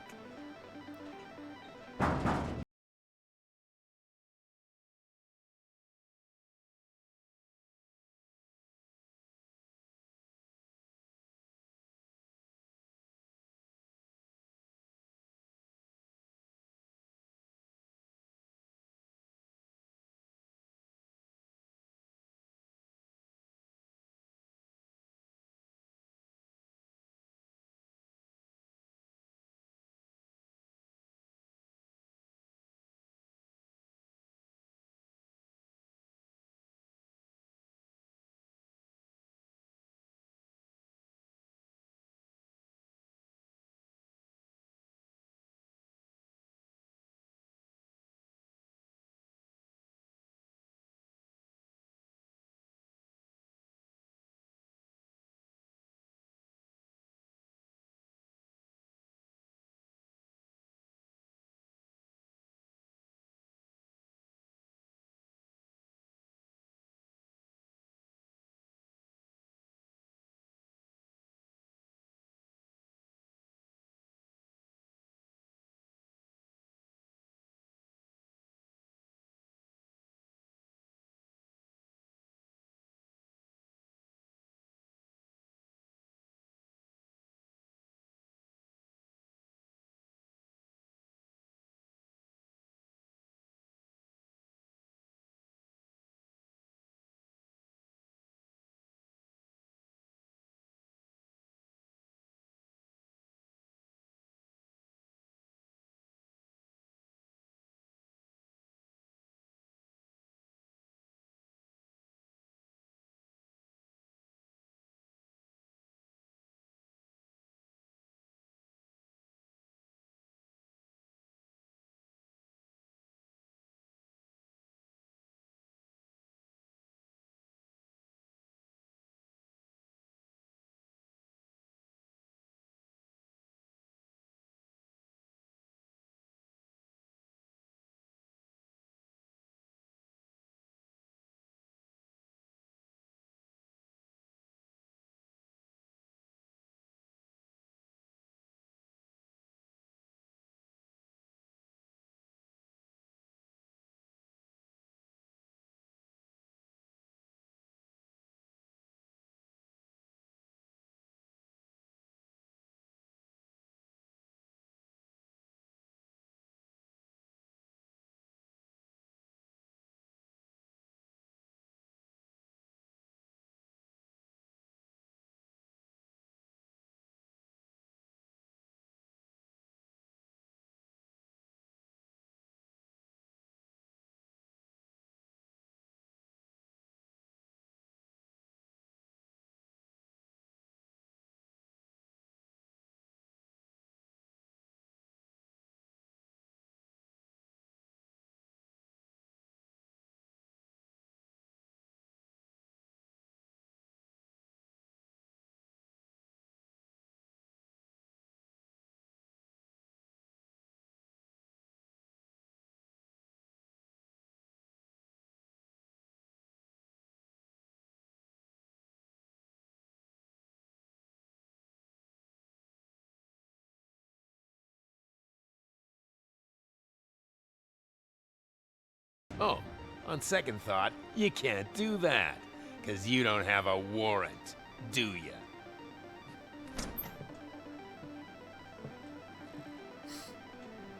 Oh, on second thought, you can't do that. Because you don't have a warrant, do ya?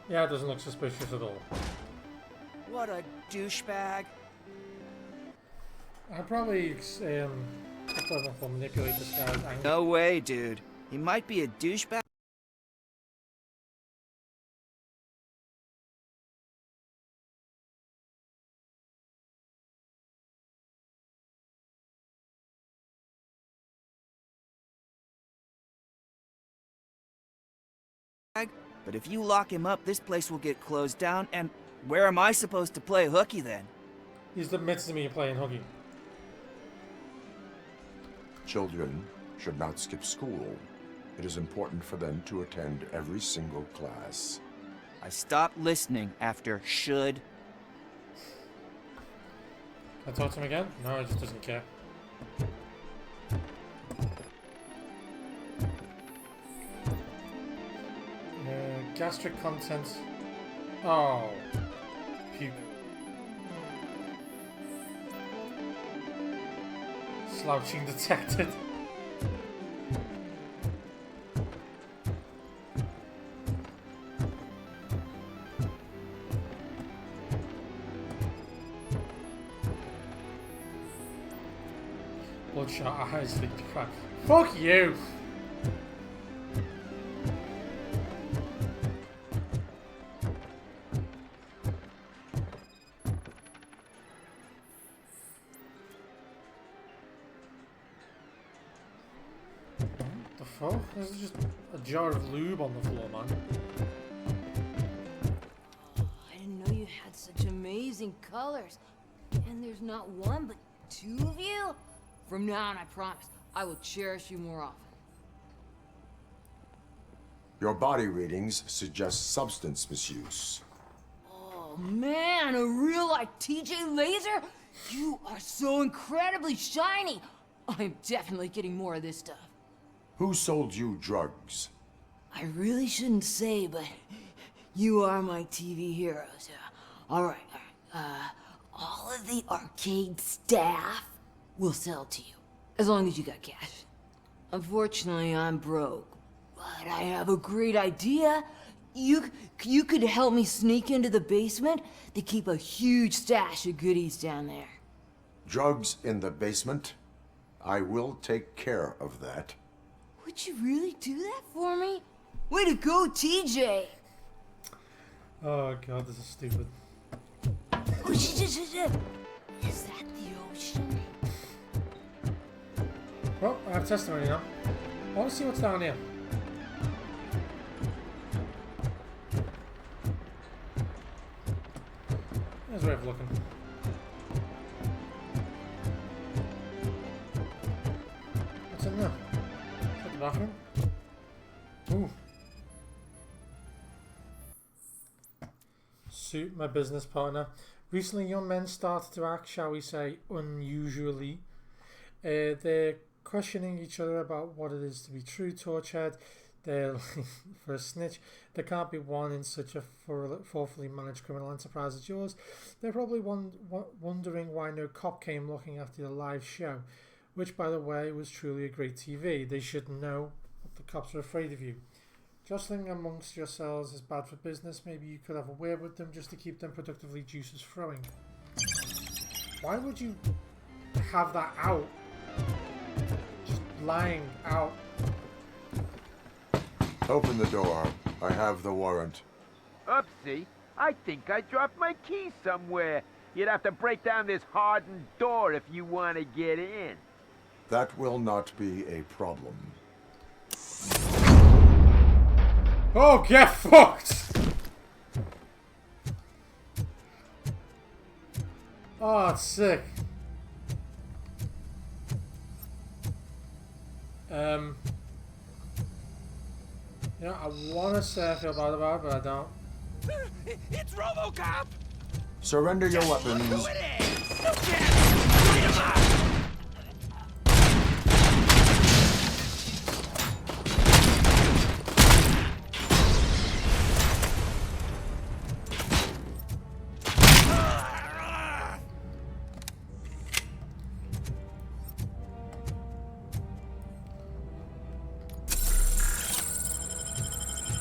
Yeah, it doesn't look suspicious at all. What a douchebag. I'd probably manipulate this guy's anger. No way, dude. He might be a douchebag. But if you lock him up, this place will get closed down, and where am I supposed to play hooky then? He's admitted to me playing hooky. Children should not skip school. It is important for them to attend every single class. I stopped listening after should. Can I talk to him again? No, he just doesn't care. Gastric contents. Oh. Puke. Slouching detected. Bloodshot eyes lead to crack. Fuck you! There's just a jar of lube on the floor, man. I didn't know you had such amazing colors. And there's not one, but two of you? From now on, I promise, I will cherish you more often. Your body readings suggest substance misuse. Oh man, a real like TJ Laser? You are so incredibly shiny. I'm definitely getting more of this stuff. Who sold you drugs? I really shouldn't say, but you are my TV heroes. All right. All of the arcade staff will sell to you, as long as you got cash. Unfortunately, I'm broke, but I have a great idea. You could help me sneak into the basement. They keep a huge stash of goodies down there. Drugs in the basement? I will take care of that. Would you really do that for me? Way to go, TJ! Oh god, this is stupid. Oh, is that the ocean? Well, I have testimony now. I want to see what's down here. There's a way of looking. What's in there? The bathroom? Ooh. Suit my business partner. Recently, young men started to act, shall we say, unusually. They're questioning each other about what it is to be true torchhead. They're looking for a snitch. There can't be one in such a thoughtfully managed criminal enterprise as yours. They're probably wondering why no cop came looking after the live show. Which, by the way, was truly a great TV. They should know that the cops are afraid of you. Jostling amongst yourselves is bad for business. Maybe you could have a word with them just to keep them productively juices flowing. Why would you have that out? Just lying out. Open the door. I have the warrant. Oopsie. I think I dropped my key somewhere. You'd have to break down this hardened door if you want to get in. That will not be a problem. Oh, get fucked! Oh, it's sick. You know, I want to say I feel bad about it, but I don't. It's Robo Cop! Surrender your weapons. Who it is? No chance! Beat him up!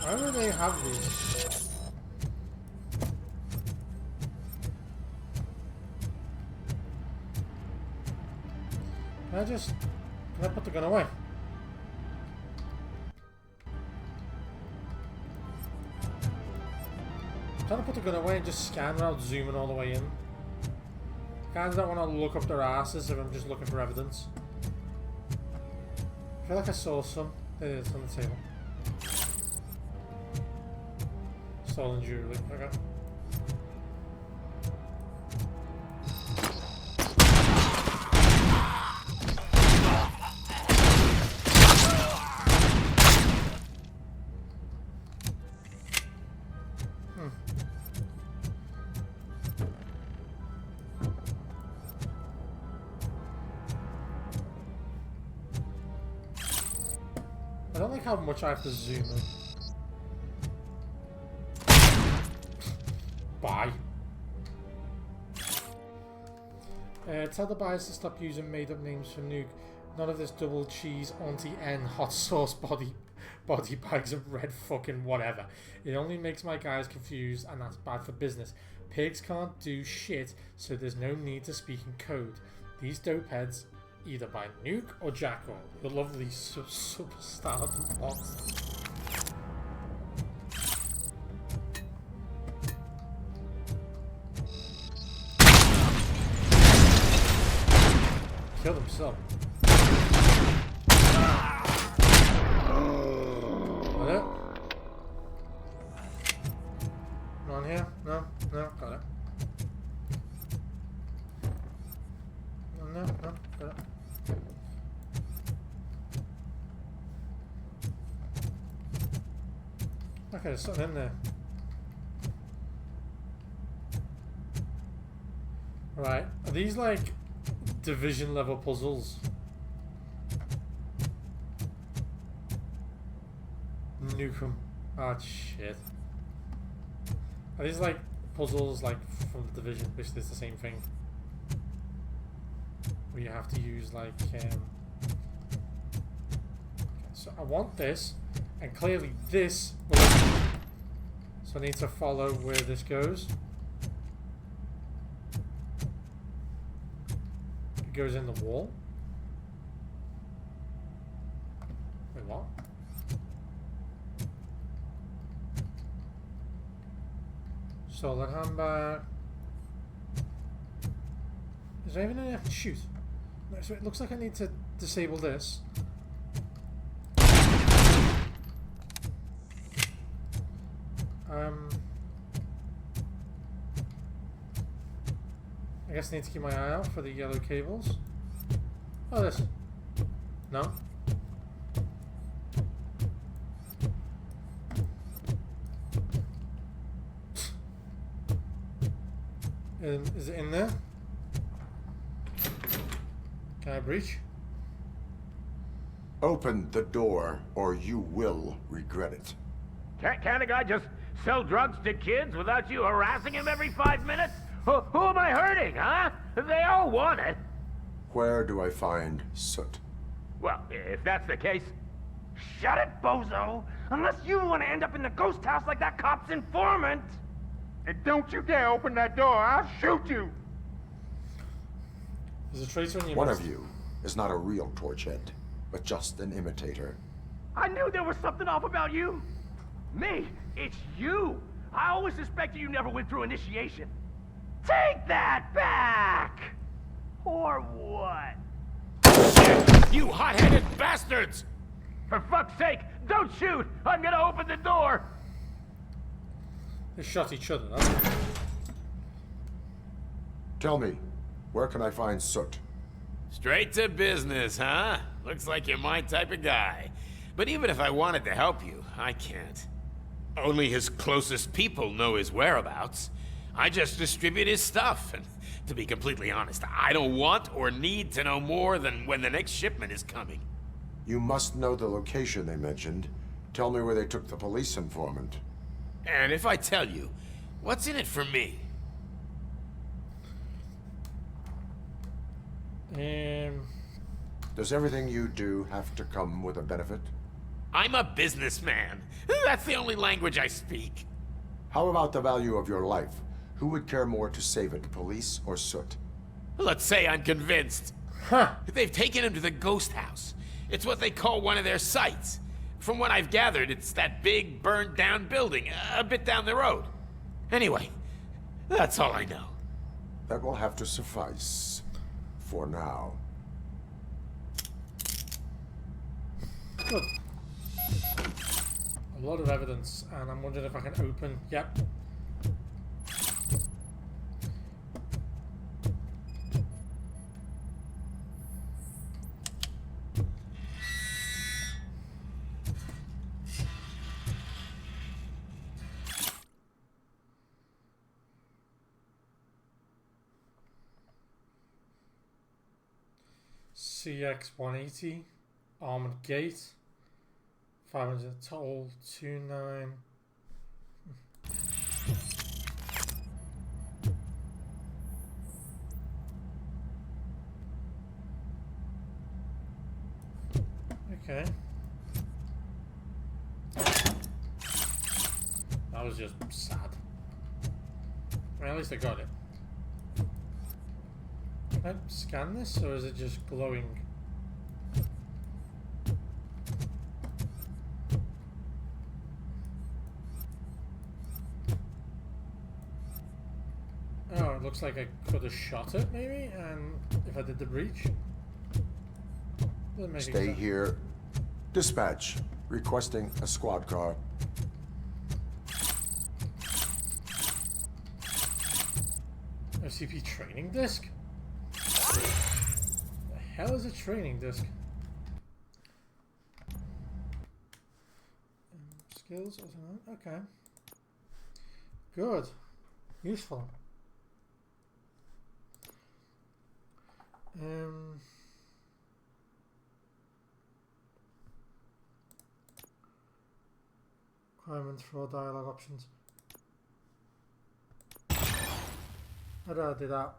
Why do they have these? Can I put the gun away? I'm trying to put the gun away and just scan without zooming all the way in. Guys don't want to look up their asses if I'm just looking for evidence. I feel like I saw some. There it is on the table. Stolen jewelry. Okay. I don't like how much I have to zoom in. Bye. Tell the buyers to stop using made-up names for Nuke. None of this double cheese, Auntie N, hot sauce body bags of red fucking whatever. It only makes my guys confused, and that's bad for business. Pigs can't do shit, so there's no need to speak in code. These dopeheads either buy Nuke or Jackal, the lovely superstar box. Killed himself. Got it? On here? No, got it. No, got it. Okay, there's something in there. Right, are these like division level puzzles? Nukem. Ah, shit. Are these like puzzles like from the Division, which is the same thing? Where you have to use like okay, so I want this, and clearly this will, so I need to follow where this goes. It goes in the wall. Wait, what? Solid handbag. Is there even any I can shoot? No, so it looks like I need to disable this. I guess I need to keep my eye out for the yellow cables. Oh, this. No. Is it in there? Can I breach? Open the door, or you will regret it. Can't a guy just sell drugs to kids without you harassing him every 5 minutes? Who am I hurting, huh? They all want it. Where do I find Soot? Well, if that's the case... Shut it, bozo! Unless you want to end up in the ghost house like that cop's informant! And don't you dare open that door, I'll shoot you! There's a tracer in your One of you is not a real torchhead, but just an imitator. I knew there was something off about you! Me? It's you! I always suspected you never went through initiation. Take that back! Or what? You hot-headed bastards! For fuck's sake, don't shoot! I'm gonna open the door! They shot each other, huh? Tell me, where can I find Soot? Straight to business, huh? Looks like you're my type of guy. But even if I wanted to help you, I can't. Only his closest people know his whereabouts. I just distribute his stuff, and to be completely honest, I don't want or need to know more than when the next shipment is coming. You must know the location they mentioned. Tell me where they took the police informant. And if I tell you, what's in it for me? Does everything you do have to come with a benefit? I'm a businessman. That's the only language I speak. How about the value of your life? Who would care more to save it, police or Soot? Let's say I'm convinced. Huh. They've taken him to the ghost house. It's what they call one of their sites. From what I've gathered, it's that big, burned-down building a bit down the road. Anyway, that's all I know. That will have to suffice. For now. Good. A lot of evidence, and I'm wondering if I can open... Yep. CX-180, armored gate, 500 toll, 29. Okay. That was just sad. I mean, at least I got it. Can I scan this, or is it just glowing? Oh, it looks like I could have shot it, maybe, and if I did the breach. Doesn't make Stay sense. here. Dispatch. Requesting a squad car. OCP training disc? The hell is a training disc? Skills or something? Okay. Good. Useful. Requirements for dialogue options. How do I do that?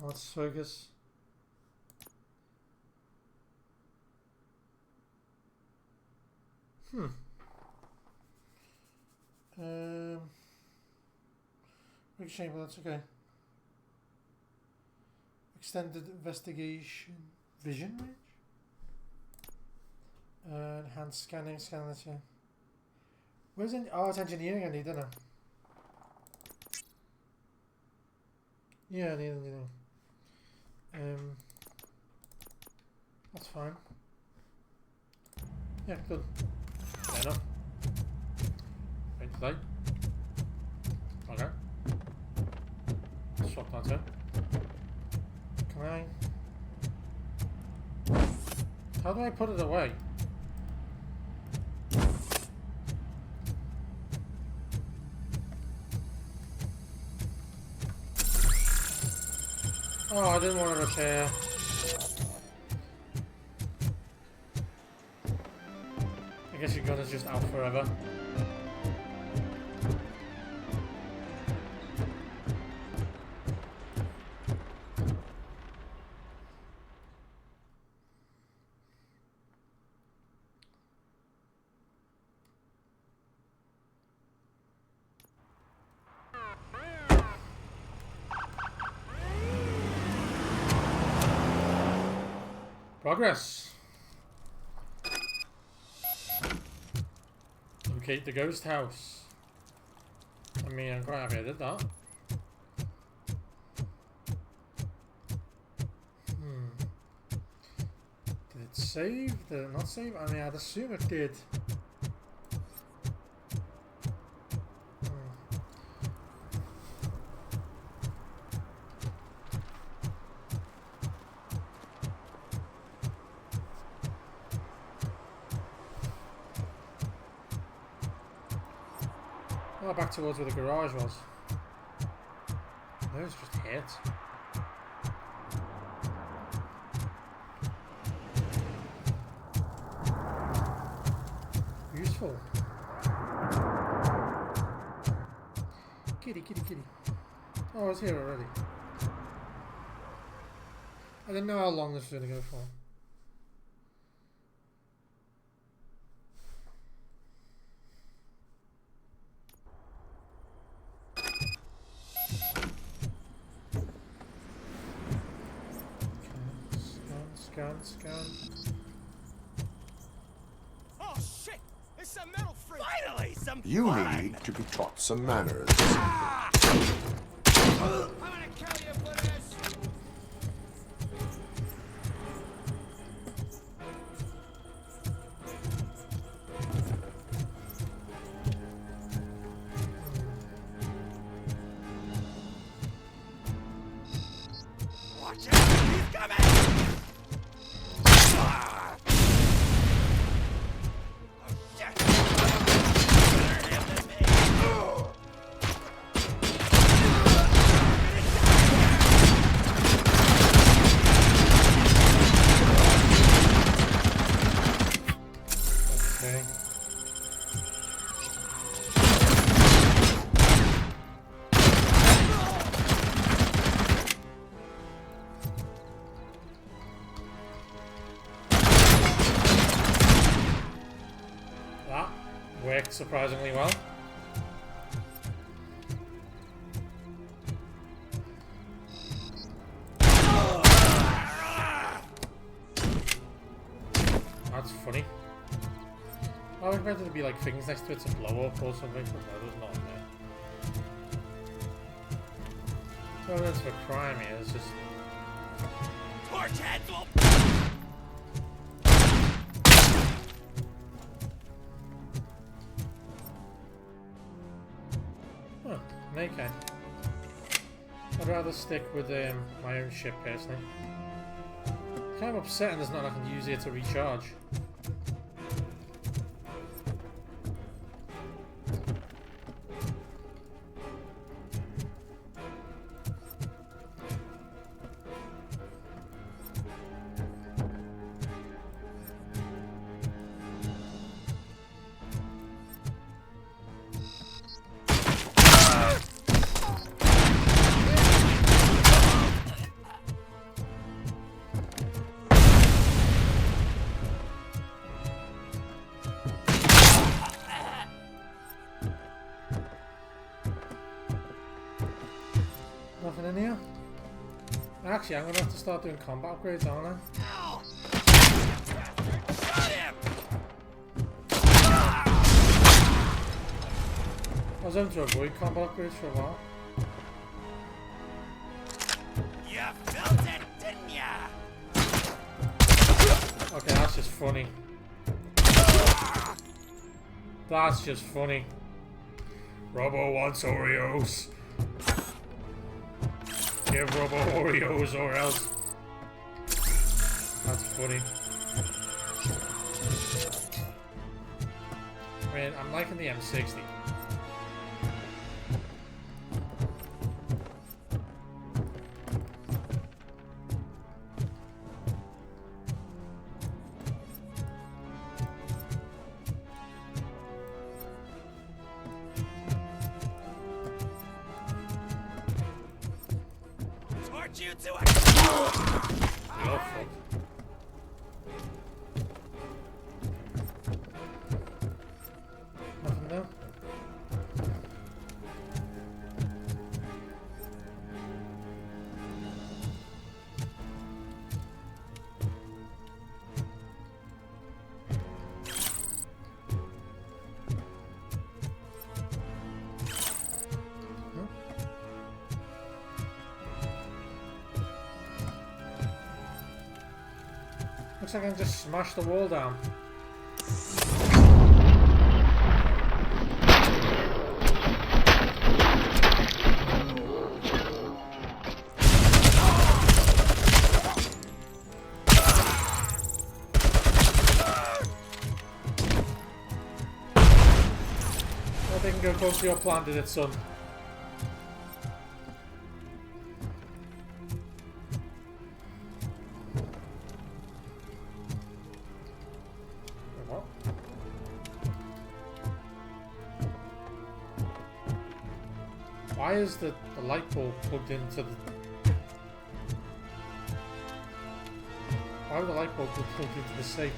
Let's focus. Big shame, but that's okay. Extended investigation vision range? Enhanced scanning, scan this, yeah. Where's it? Oh, it's engineering I need, don't I? Yeah, I need engineering. That's fine. Yeah, good. Fair enough. Wait today. Okay. Swap that in. Can I? How do I put it away? Oh, I didn't want to repair. I guess your gun is just out forever. Progress. Locate the ghost house. I mean, I'm quite happy I did that. Did it save? Did it not save? I mean, I'd assume it did. Oh, back towards where the garage was. Those just hit. Useful. Kitty, kitty, kitty. Oh, I was here already. I didn't know how long this was going to go for. Oh shit! It's some metal freak. Finally, some You fun. need to be taught some manners. I'm gonna kill you for this. Watch out! He's coming! Okay. That worked surprisingly well. That's funny. I was expected to be like things next to it to blow up or something, but no, there's not there. So evidence for crime here is just... Torch heads will... Huh, okay. I'd rather stick with my own ship personally. It's kind of upsetting there's not I can use here to recharge. Nothing in here? Actually, I'm gonna have to start doing combat upgrades, aren't I? I was hoping to avoid combat upgrades for a while. You felt it, didn't ya? Okay, that's just funny. That's just funny. Robo wants Oreos. Give Robo Oreos or else. That's funny. I mean, I'm liking the M60. You to You're fucked. Nothing there? Looks like I can just smash the wall down. Nothing can go close to your plan, did it, son? Why is the light bulb plugged into the... Why would the light bulb be plugged into the safe?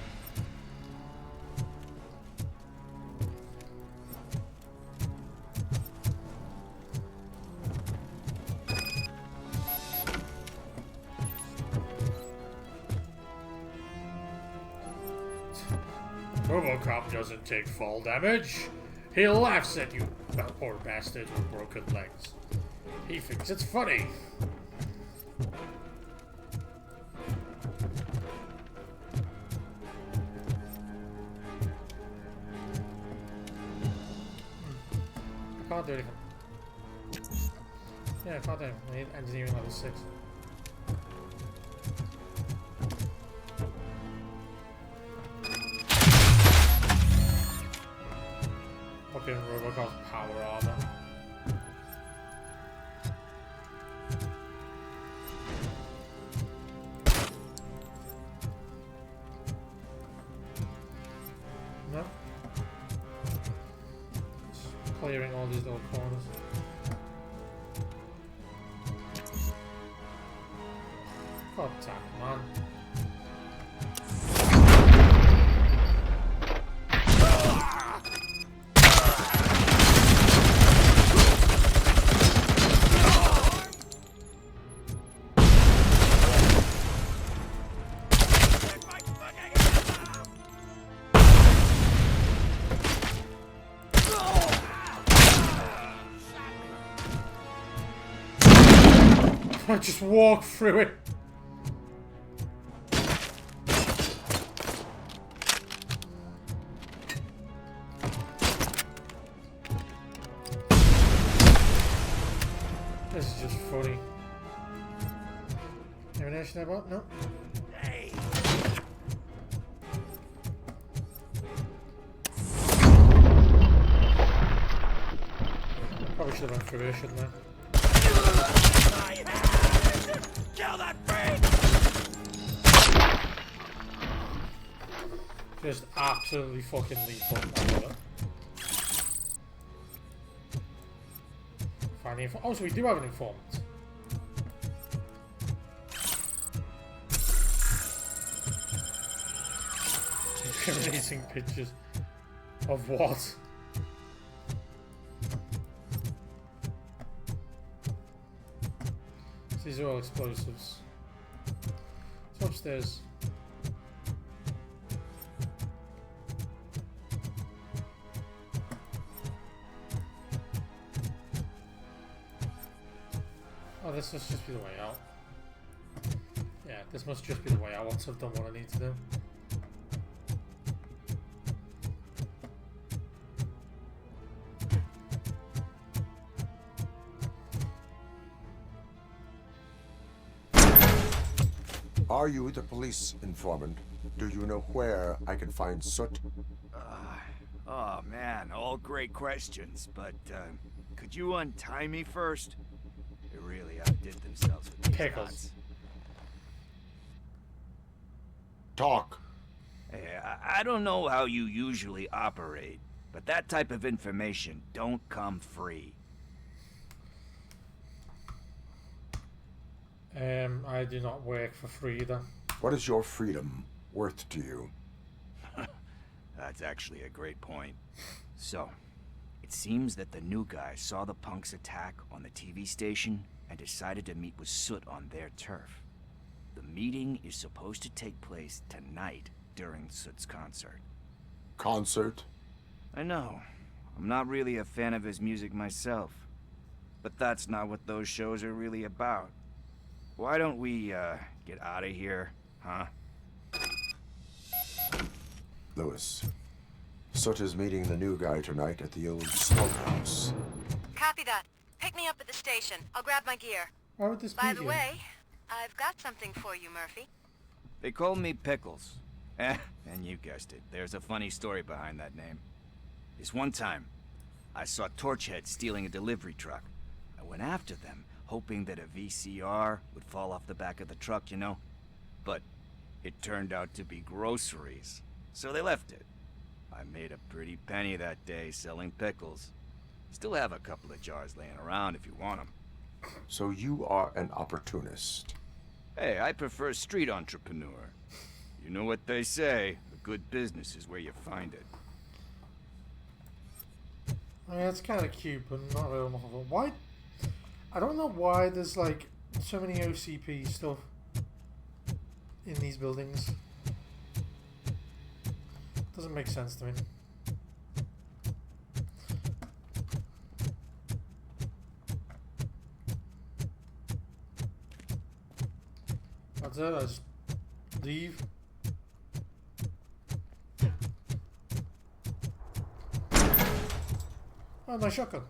Robocop doesn't take fall damage. He laughs at you, that poor bastard with broken legs. He thinks it's funny. I can't do anything. Yeah, I can't do anything. I need engineering level 6. Fucking Robocop's power armor. No. Just clearing all these little corners. God damn, man. I just walk through it. This is just funny. Ammunition about? No. Hey. Probably should have went through here, shouldn't I? Kill that freak! Just absolutely fucking lethal. I love it. Find the info. Oh, so we do have an informant. Incriminating pictures of what? These are all explosives. It's upstairs. Oh, this must just be the way out. Yeah, this must just be the way out once I've done what I need to do. Are you the police informant? Do you know where I can find Soot? Oh man, all great questions, but could you untie me first? They really outdid themselves with these knots. Talk. Hey, I don't know how you usually operate, but that type of information don't come free. I do not work for freedom. What is your freedom worth to you? That's actually a great point. So, it seems that the new guy saw the punks attack on the TV station and decided to meet with Soot on their turf. The meeting is supposed to take place tonight during Soot's concert. Concert? I know. I'm not really a fan of his music myself. But that's not what those shows are really about. Why don't we, get out of here, huh? Lewis, Soot is meeting the new guy tonight at the old smokehouse. Copy that. Pick me up at the station. I'll grab my gear. Why would this be By the here? way, I've got something for you, Murphy. They call me Pickles. And you guessed it, there's a funny story behind that name. This one time, I saw Torchhead stealing a delivery truck. I went after them, hoping that a VCR would fall off the back of the truck, you know? But it turned out to be groceries, so they left it. I made a pretty penny that day selling pickles. Still have a couple of jars laying around if you want them. So you are an opportunist. Hey, I prefer street entrepreneur. You know what they say, a good business is where you find it. Yeah, it's kind of cute, but not real novel. Why? I don't know why there's like so many OCP stuff in these buildings. Doesn't make sense to me. That's it, I just leave. Oh, my shotgun.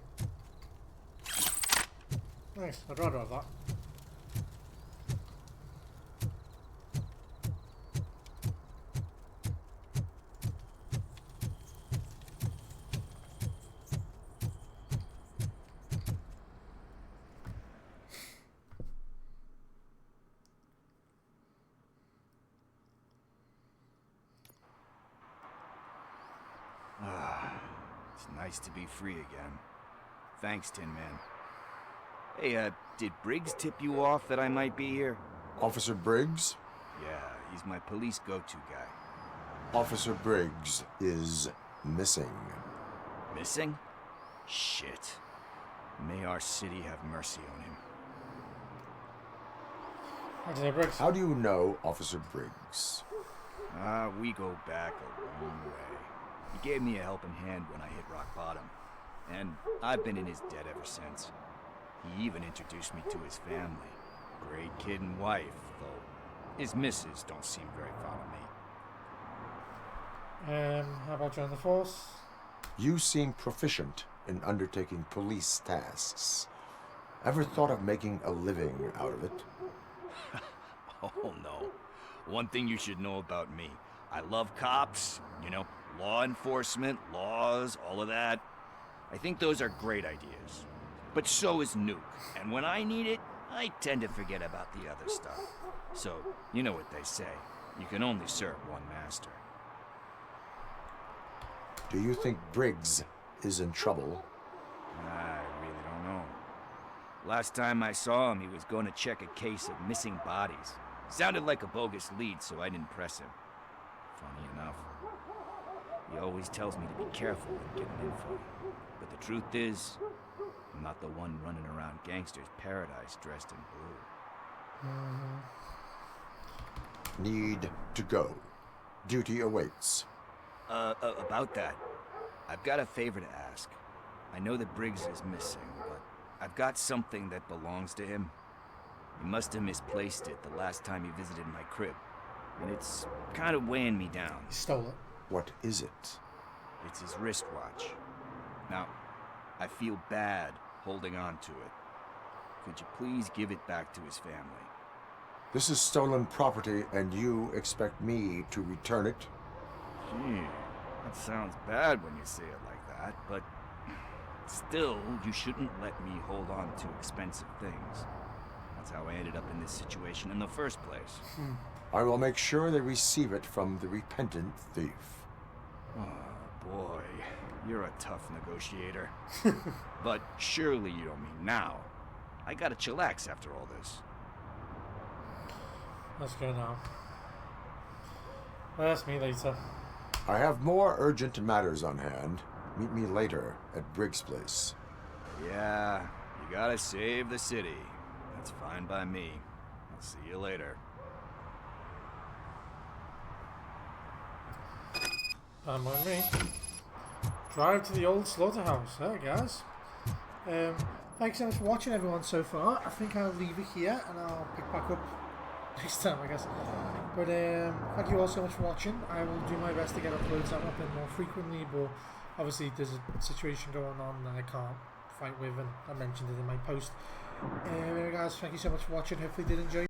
Nice, I'd rather have that. It's nice to be free again. Thanks, Tin Man. Hey, did Briggs tip you off that I might be here? Officer Briggs? Yeah, he's my police go-to guy. Officer Briggs is missing. Missing? Shit. May our city have mercy on him. Officer Briggs. How do you know Officer Briggs? We go back a long way. He gave me a helping hand when I hit rock bottom. And I've been in his debt ever since. He even introduced me to his family. Great kid and wife, though his missus don't seem very fond of me. How about joining the force? You seem proficient in undertaking police tasks. Ever thought of making a living out of it? Oh no. One thing you should know about me. I love cops, you know, law enforcement, laws, all of that. I think those are great ideas. But so is Nuke, and when I need it, I tend to forget about the other stuff. So, you know what they say. You can only serve one master. Do you think Briggs is in trouble? I really don't know. Last time I saw him, he was going to check a case of missing bodies. Sounded like a bogus lead, so I didn't press him. Funny enough. He always tells me to be careful when getting info. But the truth is, I'm not the one running around gangsters' paradise dressed in blue. Need to go. Duty awaits. About that, I've got a favor to ask. I know that Briggs is missing, but I've got something that belongs to him. He must have misplaced it the last time he visited my crib, and it's kind of weighing me down. He stole it. What is it? It's his wristwatch. Now, I feel bad holding on to it. Could you please give it back to his family? This is stolen property, and you expect me to return it? Gee, that sounds bad when you say it like that, but still, you shouldn't let me hold on to expensive things. That's how I ended up in this situation in the first place. I will make sure they receive it from the repentant thief. Oh, boy. You're a tough negotiator. But surely you don't mean now. I gotta chillax after all this. Let's go now. That's me later. I have more urgent matters on hand. Meet me later at Briggs' place. Yeah, you gotta save the city. That's fine by me. I'll see you later. Fine by me. Drive to the old slaughterhouse. Hey guys. Thanks so much for watching everyone so far. I think I'll leave it here and I'll pick back up next time, I guess. But thank you all so much for watching. I will do my best to get uploads out a bit more frequently, but obviously there's a situation going on that I can't fight with, and I mentioned it in my post. Anyway guys, thank you so much for watching. Hopefully you did enjoy.